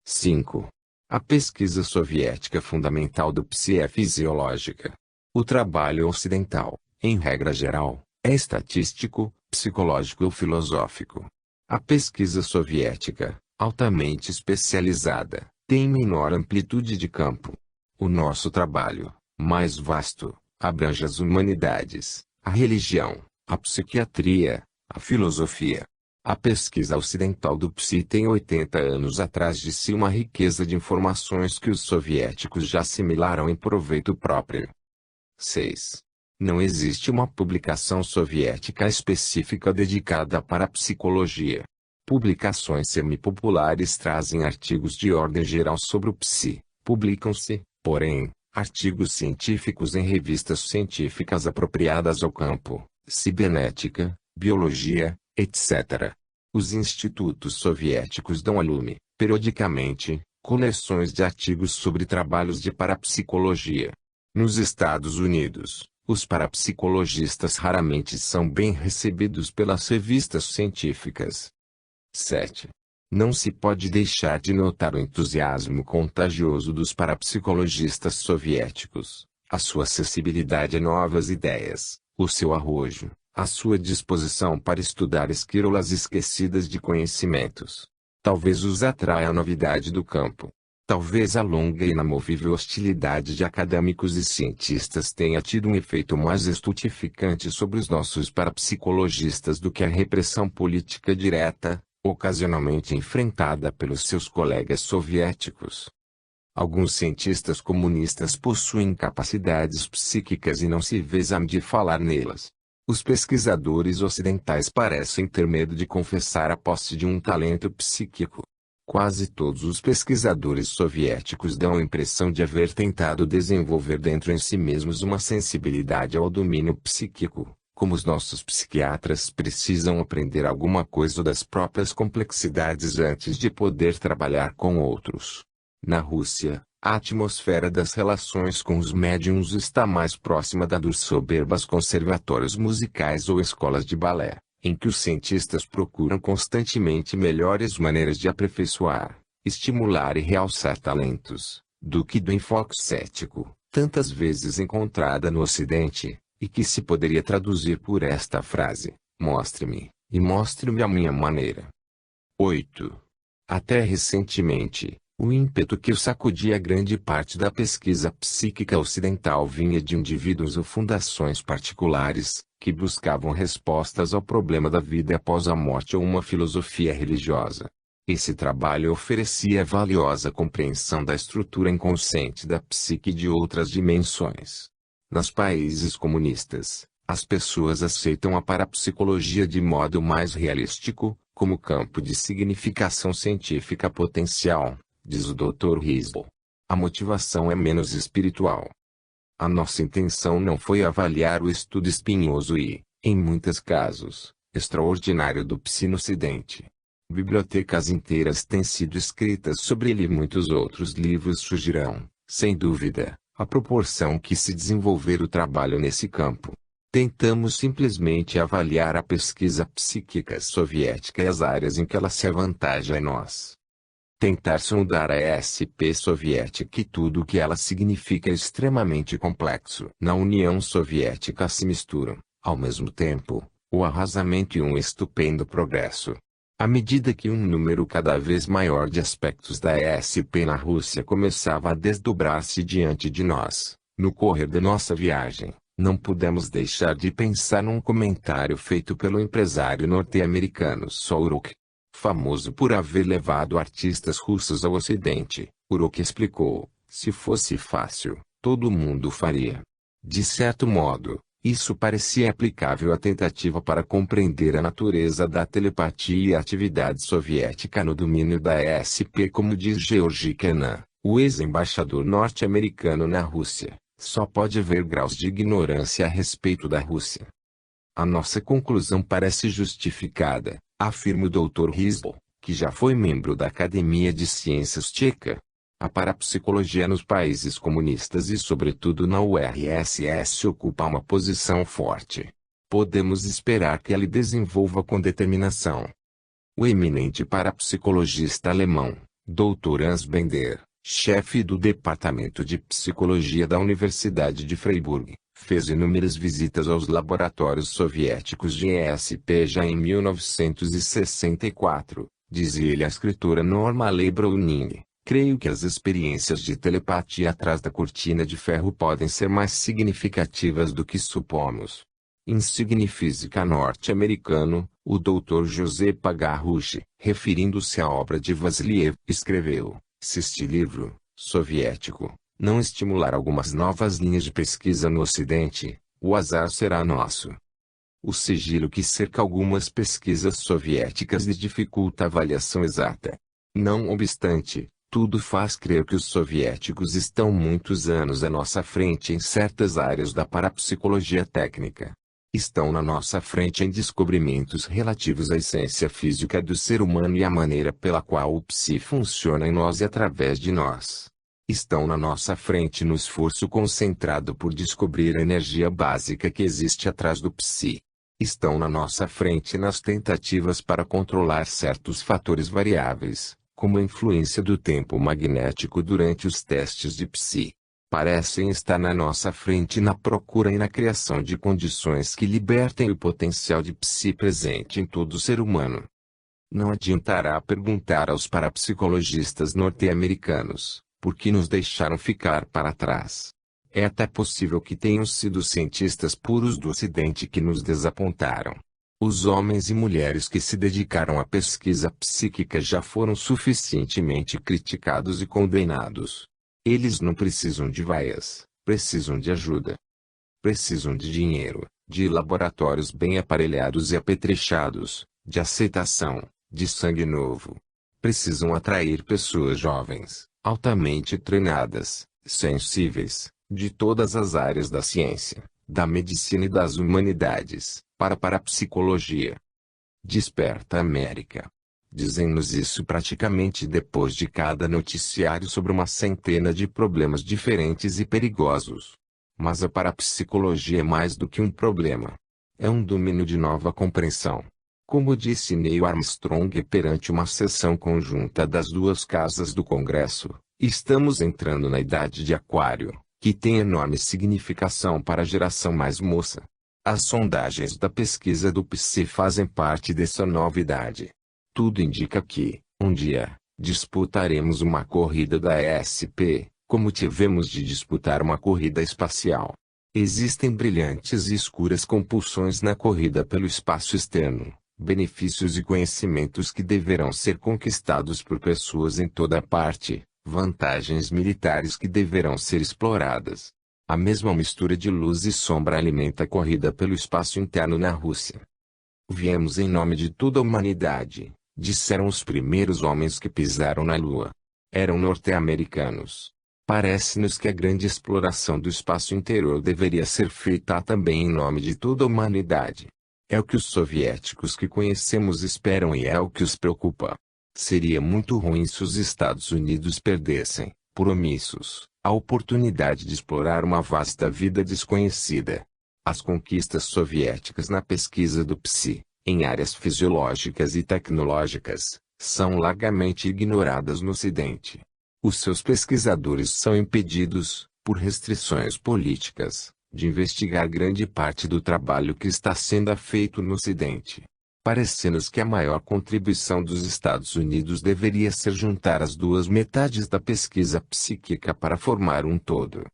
5. A pesquisa soviética fundamental do psi é fisiológica. O trabalho ocidental, em regra geral, é estatístico, psicológico ou filosófico. A pesquisa soviética, altamente especializada, tem menor amplitude de campo. O nosso trabalho, mais vasto, abrange as humanidades, a religião, a psiquiatria, a filosofia. A pesquisa ocidental do psi tem 80 anos atrás de si uma riqueza de informações que os soviéticos já assimilaram em proveito próprio. 6. Não existe uma publicação soviética específica dedicada à parapsicologia. Publicações semipopulares trazem artigos de ordem geral sobre o psi. Publicam-se, porém, artigos científicos em revistas científicas apropriadas ao campo, cibernética, biologia, etc. Os institutos soviéticos dão a lume, periodicamente, coleções de artigos sobre trabalhos de parapsicologia. Nos Estados Unidos, os parapsicologistas raramente são bem recebidos pelas revistas científicas. 7. Não se pode deixar de notar o entusiasmo contagioso dos parapsicologistas soviéticos, a sua acessibilidade a novas ideias, o seu arrojo, a sua disposição para estudar esquírolas esquecidas de conhecimentos. Talvez os atraia a novidade do campo. Talvez a longa e inamovível hostilidade de acadêmicos e cientistas tenha tido um efeito mais estutificante sobre os nossos parapsicologistas do que a repressão política direta, ocasionalmente enfrentada pelos seus colegas soviéticos. Alguns cientistas comunistas possuem capacidades psíquicas e não se vê exame de falar nelas. Os pesquisadores ocidentais parecem ter medo de confessar a posse de um talento psíquico. Quase todos os pesquisadores soviéticos dão a impressão de haver tentado desenvolver dentro em si mesmos uma sensibilidade ao domínio psíquico, como os nossos psiquiatras precisam aprender alguma coisa das próprias complexidades antes de poder trabalhar com outros. Na Rússia, a atmosfera das relações com os médiuns está mais próxima da dos soberbos conservatórios musicais ou escolas de balé, em que os cientistas procuram constantemente melhores maneiras de aperfeiçoar, estimular e realçar talentos, do que do enfoque cético, tantas vezes encontrada no Ocidente, e que se poderia traduzir por esta frase: mostre-me, e mostre-me a minha maneira. 8. Até recentemente, o ímpeto que sacudia grande parte da pesquisa psíquica ocidental vinha de indivíduos ou fundações particulares, que buscavam respostas ao problema da vida após a morte ou uma filosofia religiosa. Esse trabalho oferecia valiosa compreensão da estrutura inconsciente da psique de outras dimensões. Nos países comunistas, as pessoas aceitam a parapsicologia de modo mais realístico, como campo de significação científica potencial, diz o Dr. Risbl. A motivação é menos espiritual. A nossa intenção não foi avaliar o estudo espinhoso e, em muitos casos, extraordinário do psi no Ocidente. Bibliotecas inteiras têm sido escritas sobre ele e muitos outros livros surgirão, sem dúvida, à proporção que se desenvolver o trabalho nesse campo. Tentamos simplesmente avaliar a pesquisa psíquica soviética e as áreas em que ela se avantaja em nós. Tentar sondar a ESP soviética e tudo o que ela significa é extremamente complexo. Na União Soviética se misturam, ao mesmo tempo, o arrasamento e um estupendo progresso. À medida que um número cada vez maior de aspectos da ESP na Rússia começava a desdobrar-se diante de nós, no correr da nossa viagem, não pudemos deixar de pensar num comentário feito pelo empresário norte-americano Sourok. Famoso por haver levado artistas russos ao Ocidente, Urok explicou: se fosse fácil, todo mundo faria. De certo modo, isso parecia aplicável à tentativa para compreender a natureza da telepatia e a atividade soviética no domínio da ESP, como diz Georgi Kennan, o ex-embaixador norte-americano na Rússia. Só pode haver graus de ignorância a respeito da Rússia. A nossa conclusão parece justificada, afirma o Dr. Risbl, que já foi membro da Academia de Ciências Tcheca. A parapsicologia nos países comunistas e sobretudo na URSS ocupa uma posição forte. Podemos esperar que ela desenvolva com determinação. O eminente parapsicologista alemão, Dr. Hans Bender, chefe do Departamento de Psicologia da Universidade de Freiburg, fez inúmeras visitas aos laboratórios soviéticos de ESP já em 1964, diz ele à escritora Norma Leigh Browning. Creio que as experiências de telepatia atrás da cortina de ferro podem ser mais significativas do que supomos. Insigne física norte-americano, o Dr. José Pagarushi, referindo-se à obra de Vasiliev, escreveu: se este livro, soviético, não estimular algumas novas linhas de pesquisa no Ocidente, o azar será nosso. O sigilo que cerca algumas pesquisas soviéticas lhe dificulta a avaliação exata. Não obstante, tudo faz crer que os soviéticos estão muitos anos à nossa frente em certas áreas da parapsicologia técnica. Estão na nossa frente em descobrimentos relativos à essência física do ser humano e à maneira pela qual o psi funciona em nós e através de nós. Estão na nossa frente no esforço concentrado por descobrir a energia básica que existe atrás do psi. Estão na nossa frente nas tentativas para controlar certos fatores variáveis, como a influência do tempo magnético durante os testes de psi. Parecem estar na nossa frente na procura e na criação de condições que libertem o potencial de psi presente em todo ser humano. Não adiantará perguntar aos parapsicologistas norte-americanos, por que nos deixaram ficar para trás. É até possível que tenham sido cientistas puros do Ocidente que nos desapontaram. Os homens e mulheres que se dedicaram à pesquisa psíquica já foram suficientemente criticados e condenados. Eles não precisam de vaias, precisam de ajuda. Precisam de dinheiro, de laboratórios bem aparelhados e apetrechados, de aceitação, de sangue novo. Precisam atrair pessoas jovens, altamente treinadas, sensíveis, de todas as áreas da ciência, da medicina e das humanidades, para a parapsicologia. Desperta América. Dizem-nos isso praticamente depois de cada noticiário sobre uma centena de problemas diferentes e perigosos. Mas a parapsicologia é mais do que um problema. É um domínio de nova compreensão. Como disse Neil Armstrong perante uma sessão conjunta das duas casas do Congresso, estamos entrando na idade de Aquário, que tem enorme significação para a geração mais moça. As sondagens da pesquisa do psi fazem parte dessa nova idade. Tudo indica que, um dia, disputaremos uma corrida da ESP, como tivemos de disputar uma corrida espacial. Existem brilhantes e escuras compulsões na corrida pelo espaço externo, benefícios e conhecimentos que deverão ser conquistados por pessoas em toda parte, vantagens militares que deverão ser exploradas. A mesma mistura de luz e sombra alimenta a corrida pelo espaço interno na Rússia. Viemos em nome de toda a humanidade, disseram os primeiros homens que pisaram na Lua. Eram norte-americanos. Parece-nos que a grande exploração do espaço interior deveria ser feita também em nome de toda a humanidade. É o que os soviéticos que conhecemos esperam e é o que os preocupa. Seria muito ruim se os Estados Unidos perdessem, por omissos, a oportunidade de explorar uma vasta vida desconhecida. As conquistas soviéticas na pesquisa do psi, em áreas fisiológicas e tecnológicas, são largamente ignoradas no Ocidente. Os seus pesquisadores são impedidos, por restrições políticas, de investigar grande parte do trabalho que está sendo feito no Ocidente. Parece-nos que a maior contribuição dos Estados Unidos deveria ser juntar as duas metades da pesquisa psíquica para formar um todo.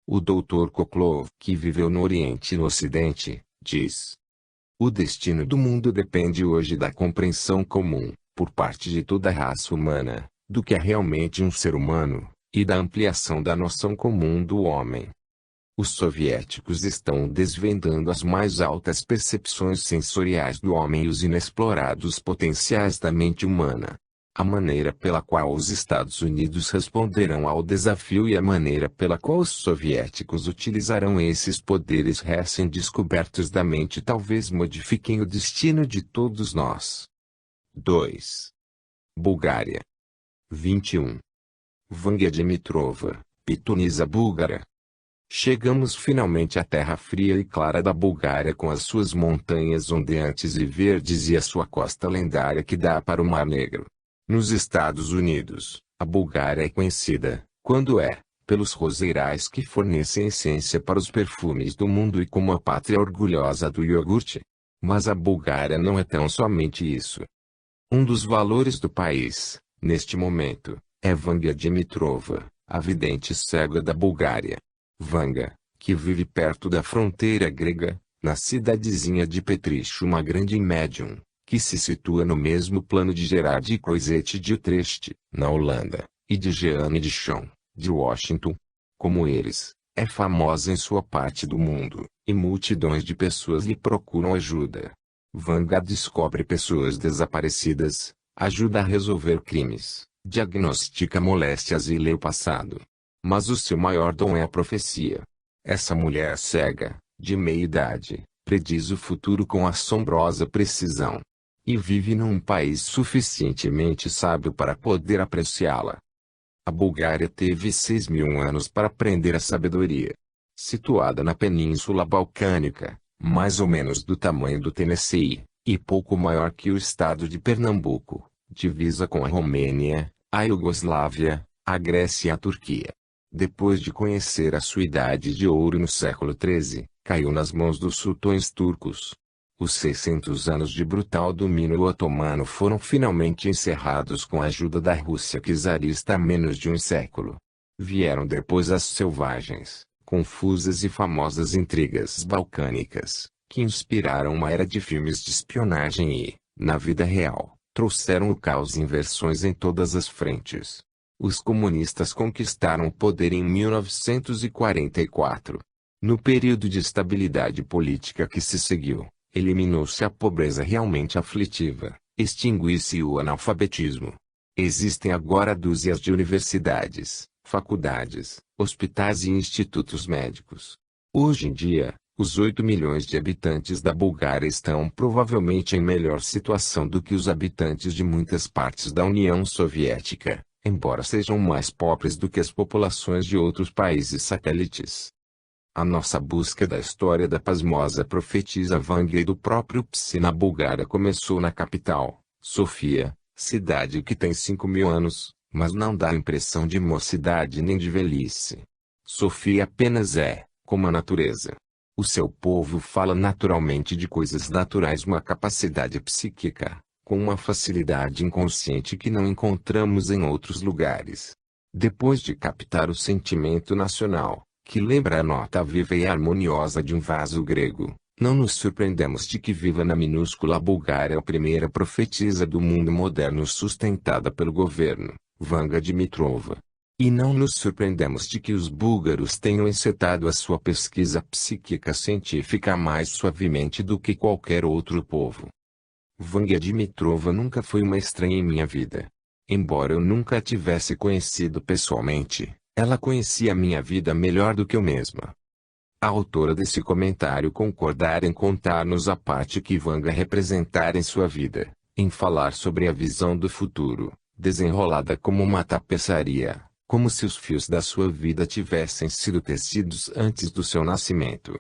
O Dr. Koklov, que viveu no Oriente e no Ocidente, diz: o destino do mundo depende hoje da compreensão comum, por parte de toda a raça humana, do que é realmente um ser humano, e da ampliação da noção comum do homem. Os soviéticos estão desvendando as mais altas percepções sensoriais do homem e os inexplorados potenciais da mente humana. A maneira pela qual os Estados Unidos responderão ao desafio e a maneira pela qual os soviéticos utilizarão esses poderes recém-descobertos da mente talvez modifiquem o destino de todos nós. 2. Bulgária. 21. Vanga Dimitrova, pitonisa búlgara. Chegamos finalmente à terra fria e clara da Bulgária com as suas montanhas ondeantes e verdes e a sua costa lendária que dá para o Mar Negro. Nos Estados Unidos, a Bulgária é conhecida, quando é, pelos roseirais que fornecem essência para os perfumes do mundo e como a pátria orgulhosa do iogurte. Mas a Bulgária não é tão somente isso. Um dos valores do país, neste momento, é Vanga Dimitrova, a vidente cega da Bulgária. Vanga, que vive perto da fronteira grega, na cidadezinha de Petrich, uma grande médium, que se situa no mesmo plano de Gerard Croiset de Utrecht, na Holanda, e de Jeanne Dichon, de Washington. Como eles, é famosa em sua parte do mundo, e multidões de pessoas lhe procuram ajuda. Vanga descobre pessoas desaparecidas, ajuda a resolver crimes, diagnostica moléstias e lê o passado. Mas o seu maior dom é a profecia. Essa mulher cega, de meia idade, prediz o futuro com assombrosa precisão. E vive num país suficientemente sábio para poder apreciá-la. A Bulgária teve 6.000 anos para aprender a sabedoria. Situada na Península Balcânica, mais ou menos do tamanho do Tennessee, e pouco maior que o estado de Pernambuco, divisa com a Romênia, a Iugoslávia, a Grécia e a Turquia. Depois de conhecer a sua idade de ouro no século XIII, caiu nas mãos dos sultões turcos. Os 600 anos de brutal domínio otomano foram finalmente encerrados com a ajuda da Rússia czarista há menos de um século. Vieram depois as selvagens, confusas e famosas intrigas balcânicas, que inspiraram uma era de filmes de espionagem e, na vida real, trouxeram o caos e inversões em todas as frentes. Os comunistas conquistaram o poder em 1944. No período de estabilidade política que se seguiu, eliminou-se a pobreza realmente aflitiva, extinguiu-se o analfabetismo. Existem agora dúzias de universidades, faculdades, hospitais e institutos médicos. Hoje em dia, os 8 milhões de habitantes da Bulgária estão provavelmente em melhor situação do que os habitantes de muitas partes da União Soviética, embora sejam mais pobres do que as populações de outros países satélites. A nossa busca da história da pasmosa profetisa Vanga e do próprio Psi na Bulgária começou na capital, Sofia, cidade que tem 5.000 anos, mas não dá a impressão de mocidade nem de velhice. Sofia apenas é, como a natureza. O seu povo fala naturalmente de coisas naturais, uma capacidade psíquica, com uma facilidade inconsciente que não encontramos em outros lugares. Depois de captar o sentimento nacional, que lembra a nota viva e harmoniosa de um vaso grego, Não nos surpreendemos de que viva na minúscula Bulgária a primeira profetisa do mundo moderno sustentada pelo governo, Vanga Dimitrova. E não nos surpreendemos de que os búlgaros tenham encetado a sua pesquisa psíquica científica mais suavemente do que qualquer outro povo. Vanga Dimitrova nunca foi uma estranha em minha vida. Embora eu nunca a tivesse conhecido pessoalmente, ela conhecia minha vida melhor do que eu mesma. A autora desse comentário concordara em contar-nos a parte que Vanga representara em sua vida, em falar sobre a visão do futuro, desenrolada como uma tapeçaria, como se os fios da sua vida tivessem sido tecidos antes do seu nascimento.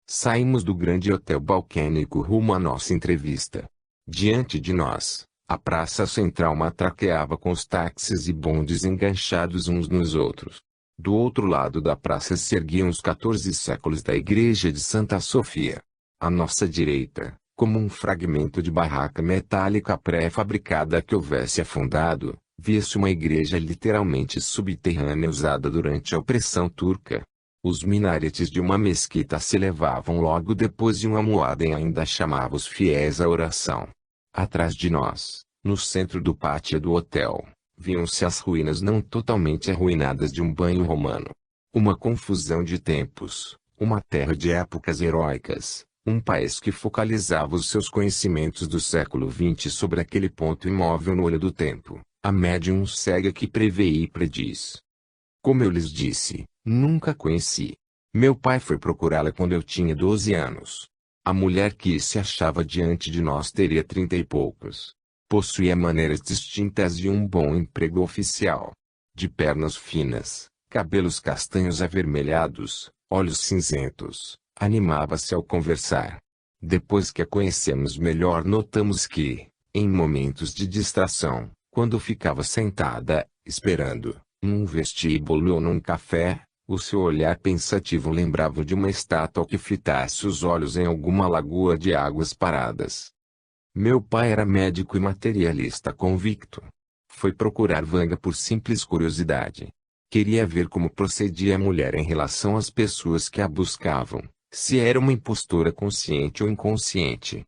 Saímos do grande hotel balcânico rumo à nossa entrevista. Diante de nós, a praça central matraqueava com os táxis e bondes enganchados uns nos outros. Do outro lado da praça se erguiam os 14 séculos da igreja de Santa Sofia. À nossa direita, como um fragmento de barraca metálica pré-fabricada que houvesse afundado, via-se uma igreja literalmente subterrânea usada durante a opressão turca. Os minaretes de uma mesquita se elevavam logo depois e uma muadem ainda chamava os fiéis à oração. Atrás de nós, no centro do pátio do hotel, viam-se as ruínas não totalmente arruinadas de um banho romano. Uma confusão de tempos, uma terra de épocas heróicas, um país que focalizava os seus conhecimentos do século XX sobre aquele ponto imóvel no olho do tempo, a médium cega que prevê e prediz. Como eu lhes disse, nunca conheci. Meu pai foi procurá-la quando eu tinha 12 anos. A mulher que se achava diante de nós teria 30 e poucos. Possuía maneiras distintas de um bom emprego oficial. De pernas finas, cabelos castanhos avermelhados, olhos cinzentos, animava-se ao conversar. Depois que a conhecemos melhor notamos que, em momentos de distração, quando ficava sentada, esperando, num vestíbulo ou num café, o seu olhar pensativo lembrava de uma estátua que fitasse os olhos em alguma lagoa de águas paradas. Meu pai era médico e materialista convicto. Foi procurar Vanga por simples curiosidade. Queria ver como procedia a mulher em relação às pessoas que a buscavam, se era uma impostora consciente ou inconsciente.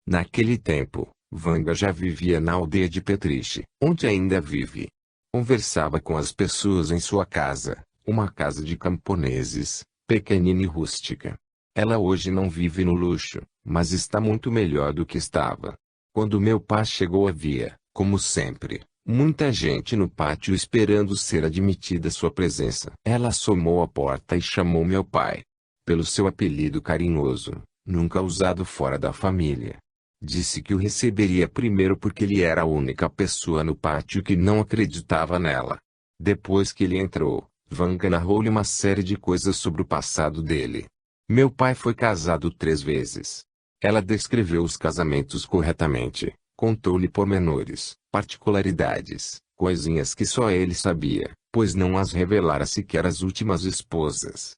Naquele tempo, Vanga já vivia na aldeia de Petriche, onde ainda vive. Conversava com as pessoas em sua casa, uma casa de camponeses, pequenina e rústica. Ela hoje não vive no luxo, mas está muito melhor do que estava. Quando meu pai chegou havia, como sempre, muita gente no pátio esperando ser admitida sua presença. Ela assomou à porta e chamou meu pai. Pelo seu apelido carinhoso, nunca usado fora da família. Disse que o receberia primeiro porque ele era a única pessoa no pátio que não acreditava nela. Depois que ele entrou, Vanga narrou-lhe uma série de coisas sobre o passado dele. Meu pai foi casado 3 vezes. Ela descreveu os casamentos corretamente, contou-lhe pormenores, particularidades, coisinhas que só ele sabia, pois não as revelara sequer às últimas esposas.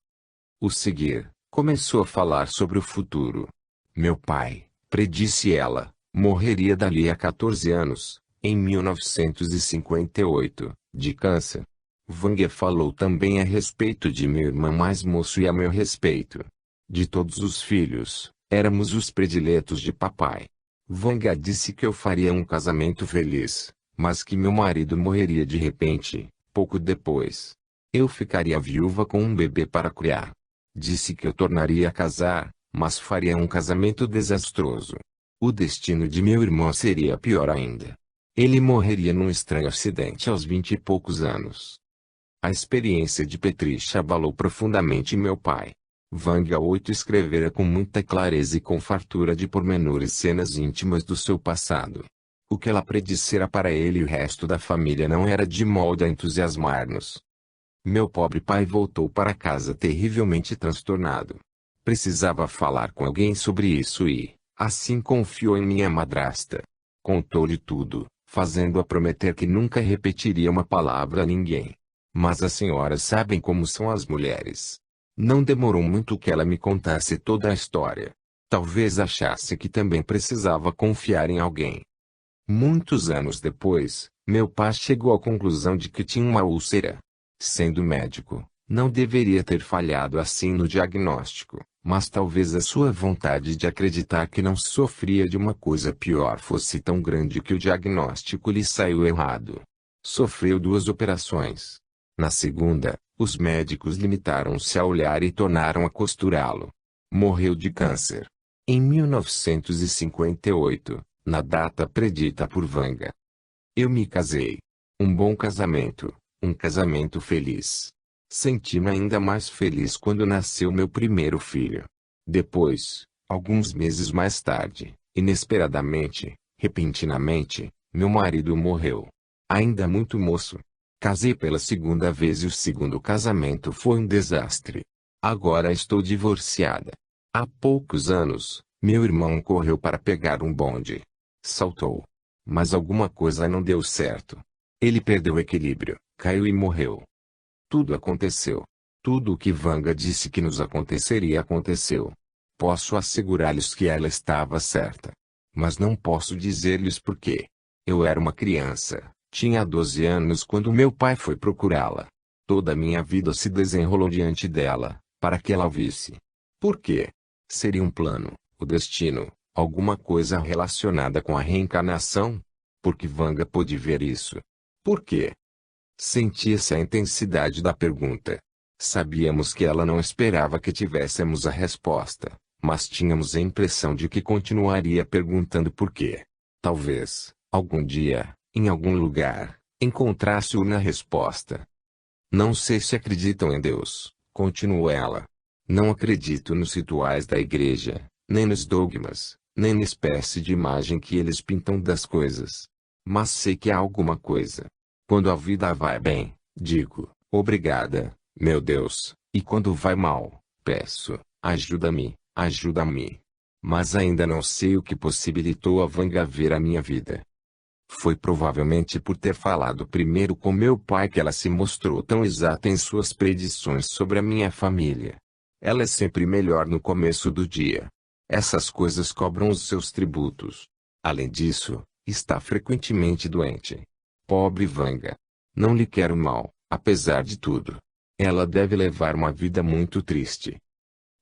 O seguir, começou a falar sobre o futuro. Meu pai, predisse ela, morreria dali a 14 anos, em 1958, de câncer. Vanga falou também a respeito de meu irmão mais moço e a meu respeito. De todos os filhos, éramos os prediletos de papai. Vanga disse que eu faria um casamento feliz, mas que meu marido morreria de repente, pouco depois. Eu ficaria viúva com um bebê para criar. Disse que eu tornaria a casar, mas faria um casamento desastroso. O destino de meu irmão seria pior ainda. Ele morreria num estranho acidente aos 20 e poucos anos. A experiência de Petriche abalou profundamente meu pai. Vanga 8 escrevera com muita clareza e com fartura de pormenores cenas íntimas do seu passado. O que ela predissera para ele e o resto da família não era de modo a entusiasmar-nos. Meu pobre pai voltou para casa terrivelmente transtornado. Precisava falar com alguém sobre isso e, assim confiou em minha madrasta. Contou-lhe tudo, fazendo-a prometer que nunca repetiria uma palavra a ninguém. Mas as senhoras sabem como são as mulheres. Não demorou muito que ela me contasse toda a história. Talvez achasse que também precisava confiar em alguém. Muitos anos depois, meu pai chegou à conclusão de que tinha uma úlcera. Sendo médico, não deveria ter falhado assim no diagnóstico, Mas talvez a sua vontade de acreditar que não sofria de uma coisa pior fosse tão grande que o diagnóstico lhe saiu errado. Sofreu 2 operações. Na segunda, os médicos limitaram-se a olhar e tornaram a costurá-lo. Morreu de câncer. Em 1958, na data predita por Vanga. Eu me casei. Um bom casamento, um casamento feliz. Senti-me ainda mais feliz quando nasceu meu primeiro filho. Depois, alguns meses mais tarde, inesperadamente, repentinamente, meu marido morreu. Ainda muito moço. Casei pela segunda vez e o segundo casamento foi um desastre. Agora estou divorciada. Há poucos anos, meu irmão correu para pegar um bonde. Saltou. Mas alguma coisa não deu certo. Ele perdeu o equilíbrio, caiu e morreu. Tudo aconteceu. Tudo o que Vanga disse que nos aconteceria aconteceu. Posso assegurar-lhes que ela estava certa. Mas não posso dizer-lhes por quê. Eu era uma criança, tinha 12 anos quando meu pai foi procurá-la. Toda a minha vida se desenrolou diante dela, para que ela o visse. Por quê? Seria um plano, o destino, alguma coisa relacionada com a reencarnação? Porque Vanga pôde ver isso. Por quê? Sentia-se a intensidade da pergunta. Sabíamos que ela não esperava que tivéssemos a resposta, mas tínhamos a impressão de que continuaria perguntando por quê. Talvez, algum dia, em algum lugar, encontrasse uma resposta. Não sei se acreditam em Deus, continuou ela. Não acredito nos rituais da igreja, nem nos dogmas, nem na espécie de imagem que eles pintam das coisas. Mas sei que há alguma coisa. Quando a vida vai bem, digo, obrigada, meu Deus, e quando vai mal, peço, ajuda-me, ajuda-me. Mas ainda não sei o que possibilitou a Vanga ver a minha vida. Foi provavelmente por ter falado primeiro com meu pai que ela se mostrou tão exata em suas predições sobre a minha família. Ela é sempre melhor no começo do dia. Essas coisas cobram os seus tributos. Além disso, está frequentemente doente. Pobre Vanga. Não lhe quero mal, apesar de tudo. Ela deve levar uma vida muito triste.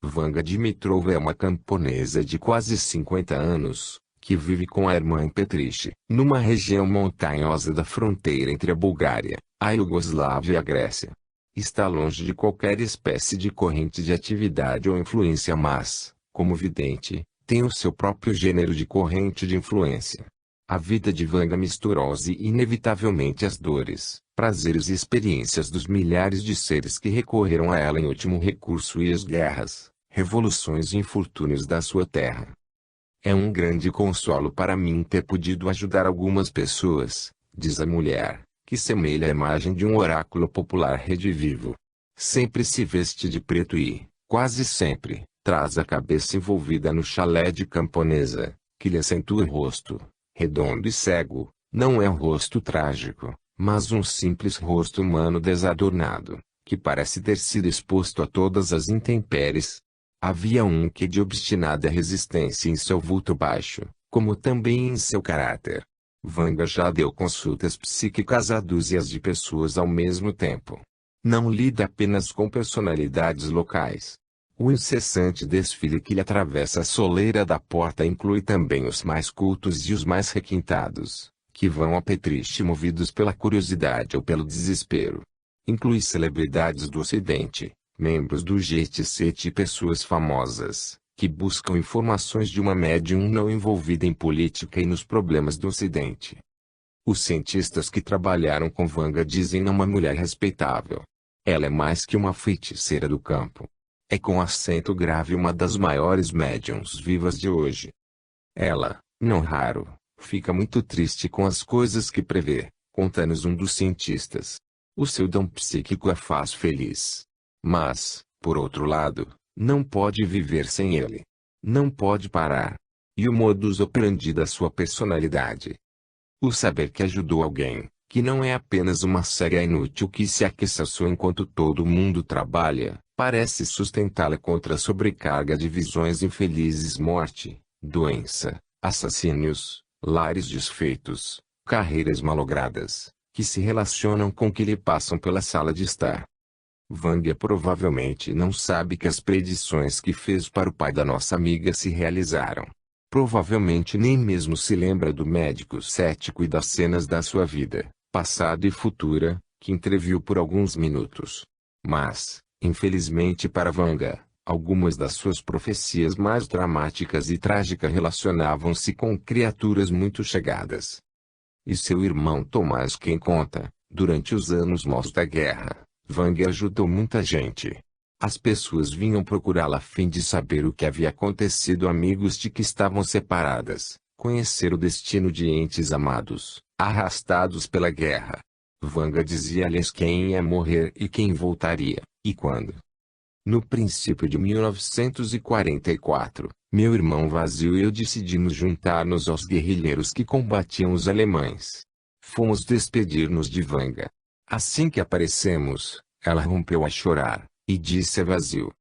Vanga Dimitrova é uma camponesa de quase 50 anos, que vive com a irmã em Petriche, numa região montanhosa da fronteira entre a Bulgária, a Iugoslávia e a Grécia. Está longe de qualquer espécie de corrente de atividade ou influência, mas, como vidente, tem o seu próprio gênero de corrente de influência. A vida de Vanga misturou-se inevitavelmente às dores, prazeres e experiências dos milhares de seres que recorreram a ela em último recurso e às guerras, revoluções e infortúnios da sua terra. É um grande consolo para mim ter podido ajudar algumas pessoas, diz a mulher, que semelha a imagem de um oráculo popular redivivo. Sempre se veste de preto e, quase sempre, traz a cabeça envolvida no chalé de camponesa, que lhe acentua o rosto. Redondo e cego, não é um rosto trágico, mas um simples rosto humano desadornado, que parece ter sido exposto a todas as intempéries. Havia um quê de obstinada resistência em seu vulto baixo, como também em seu caráter. Vanga já deu consultas psíquicas a dúzias de pessoas ao mesmo tempo. Não lida apenas com personalidades locais. O incessante desfile que lhe atravessa a soleira da porta inclui também os mais cultos e os mais requintados, que vão a Petriche movidos pela curiosidade ou pelo desespero. Inclui celebridades do Ocidente, membros do Jet-Set e pessoas famosas, que buscam informações de uma médium não envolvida em política e nos problemas do Ocidente. Os cientistas que trabalharam com Vanga dizem uma mulher respeitável. Ela é mais que uma feiticeira do campo. É com acento grave uma das maiores médiums vivas de hoje. Ela, não raro, fica muito triste com as coisas que prevê, conta-nos um dos cientistas. O seu dom psíquico a faz feliz. Mas, por outro lado, não pode viver sem ele. Não pode parar. E o modus operandi da sua personalidade. O saber que ajudou alguém, que não é apenas uma cega inútil que se aqueçaçou enquanto todo mundo trabalha, parece sustentá-la contra a sobrecarga de visões infelizes, morte, doença, assassínios, lares desfeitos, carreiras malogradas, que se relacionam com o que lhe passam pela sala de estar. Vanga provavelmente não sabe que as predições que fez para o pai da nossa amiga se realizaram. Provavelmente nem mesmo se lembra do médico cético e das cenas da sua vida, passada e futura, que entreviu por alguns minutos. Mas, infelizmente para Vanga, algumas das suas profecias mais dramáticas e trágicas relacionavam-se com criaturas muito chegadas. E seu irmão Tomás quem conta, durante os anos maus da guerra, Vanga ajudou muita gente. As pessoas vinham procurá-la a fim de saber o que havia acontecido, amigos de que estavam separadas, conhecer o destino de entes amados, arrastados pela guerra. Vanga dizia-lhes quem ia morrer e quem voltaria, e quando. No princípio de 1944, meu irmão Vazio e eu decidimos juntar-nos aos guerrilheiros que combatiam os alemães. Fomos despedir-nos de Vanga. Assim que aparecemos, ela rompeu a chorar, e disse a Vazio: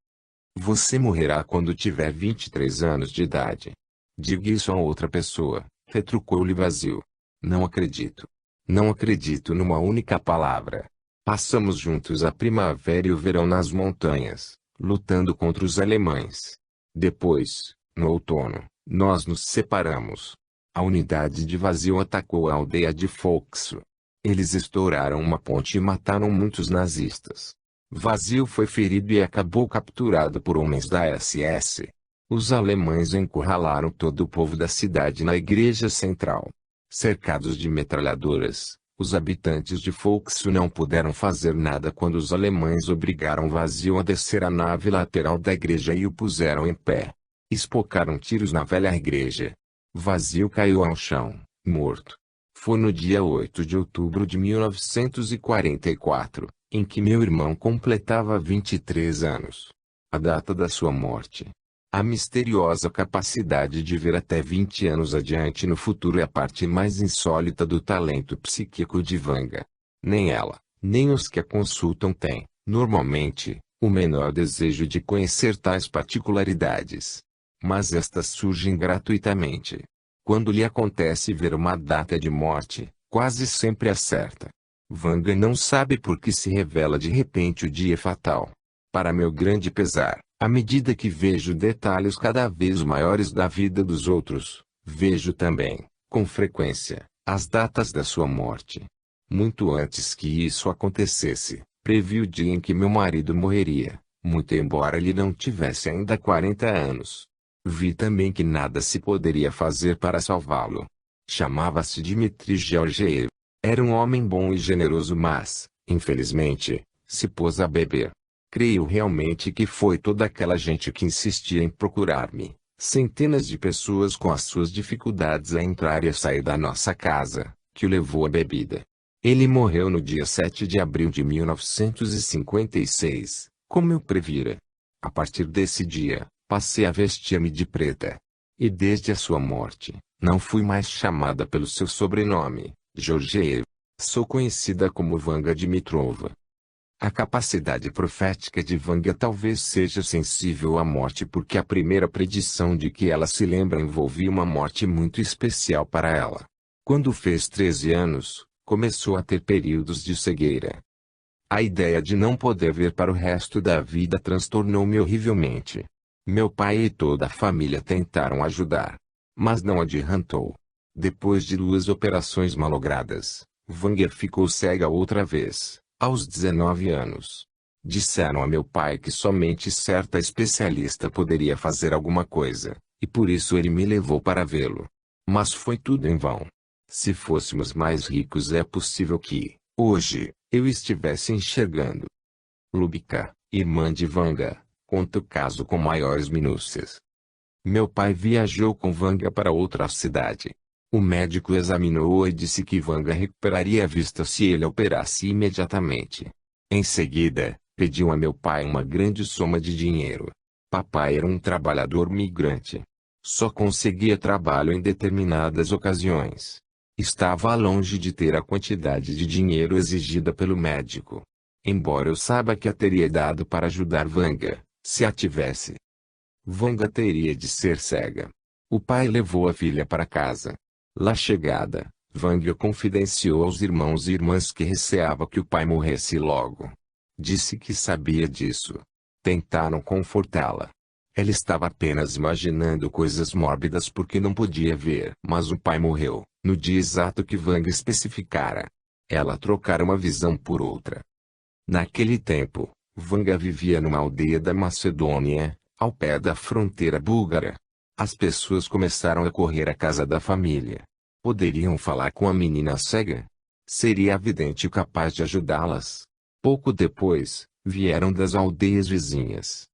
"Você morrerá quando tiver 23 anos de idade." "Diga isso a outra pessoa", retrucou-lhe Vazio. "Não acredito. Não acredito numa única palavra." Passamos juntos a primavera e o verão nas montanhas, lutando contra os alemães. Depois, no outono, nós nos separamos. A unidade de Vazio atacou a aldeia de Foxo. Eles estouraram uma ponte e mataram muitos nazistas. Vazio foi ferido e acabou capturado por homens da SS. Os alemães encurralaram todo o povo da cidade na igreja central. Cercados de metralhadoras, os habitantes de Foxo não puderam fazer nada quando os alemães obrigaram Vazio a descer a nave lateral da igreja e o puseram em pé. Espocaram tiros na velha igreja. Vazio caiu ao chão, morto. Foi no dia 8 de outubro de 1944, em que meu irmão completava 23 anos. A data da sua morte. A misteriosa capacidade de ver até 20 anos adiante no futuro é a parte mais insólita do talento psíquico de Vanga. Nem ela, nem os que a consultam têm, normalmente, o menor desejo de conhecer tais particularidades. Mas estas surgem gratuitamente. Quando lhe acontece ver uma data de morte, quase sempre acerta. Vanga não sabe por que se revela de repente o dia fatal. Para meu grande pesar, à medida que vejo detalhes cada vez maiores da vida dos outros, vejo também, com frequência, as datas da sua morte. Muito antes que isso acontecesse, previ o dia em que meu marido morreria, muito embora ele não tivesse ainda 40 anos. Vi também que nada se poderia fazer para salvá-lo. Chamava-se Dmitri Georgiev. Era um homem bom e generoso, mas, infelizmente, se pôs a beber. Creio realmente que foi toda aquela gente que insistia em procurar-me, centenas de pessoas com as suas dificuldades a entrar e a sair da nossa casa, que o levou à bebida. Ele morreu no dia 7 de abril de 1956, como eu previra. A partir desse dia, passei a vestir-me de preta. E desde a sua morte, não fui mais chamada pelo seu sobrenome, Georgiev. Sou conhecida como Vanga Dmitrova. A capacidade profética de Vanga talvez seja sensível à morte porque a primeira predição de que ela se lembra envolvia uma morte muito especial para ela. Quando fez 13 anos, começou a ter períodos de cegueira. A ideia de não poder ver para o resto da vida transtornou-me horrivelmente. Meu pai e toda a família tentaram ajudar, mas não adiantou. Depois de 2 operações malogradas, Vanga ficou cega outra vez, aos 19 anos. Disseram a meu pai que somente certa especialista poderia fazer alguma coisa, e por isso ele me levou para vê-lo. Mas foi tudo em vão. Se fôssemos mais ricos é possível que, hoje, eu estivesse enxergando. Lubika, irmã de Vanga, conta o caso com maiores minúcias. Meu pai viajou com Vanga para outra cidade. O médico examinou-a e disse que Vanga recuperaria a vista se ele a operasse imediatamente. Em seguida, pediu a meu pai uma grande soma de dinheiro. Papai era um trabalhador migrante. Só conseguia trabalho em determinadas ocasiões. Estava longe de ter a quantidade de dinheiro exigida pelo médico. Embora eu saiba que a teria dado para ajudar Vanga, se a tivesse. Vanga teria de ser cega. O pai levou a filha para casa. Lá chegada, Vanga confidenciou aos irmãos e irmãs que receava que o pai morresse logo. Disse que sabia disso. Tentaram confortá-la. Ela estava apenas imaginando coisas mórbidas porque não podia ver. Mas o pai morreu, no dia exato que Wang especificara. Ela trocara uma visão por outra. Naquele tempo, Wanga vivia numa aldeia da Macedônia, ao pé da fronteira búlgara. As pessoas começaram a correr à casa da família. Poderiam falar com a menina cega? Seria a vidente capaz de ajudá-las? Pouco depois, vieram das aldeias vizinhas.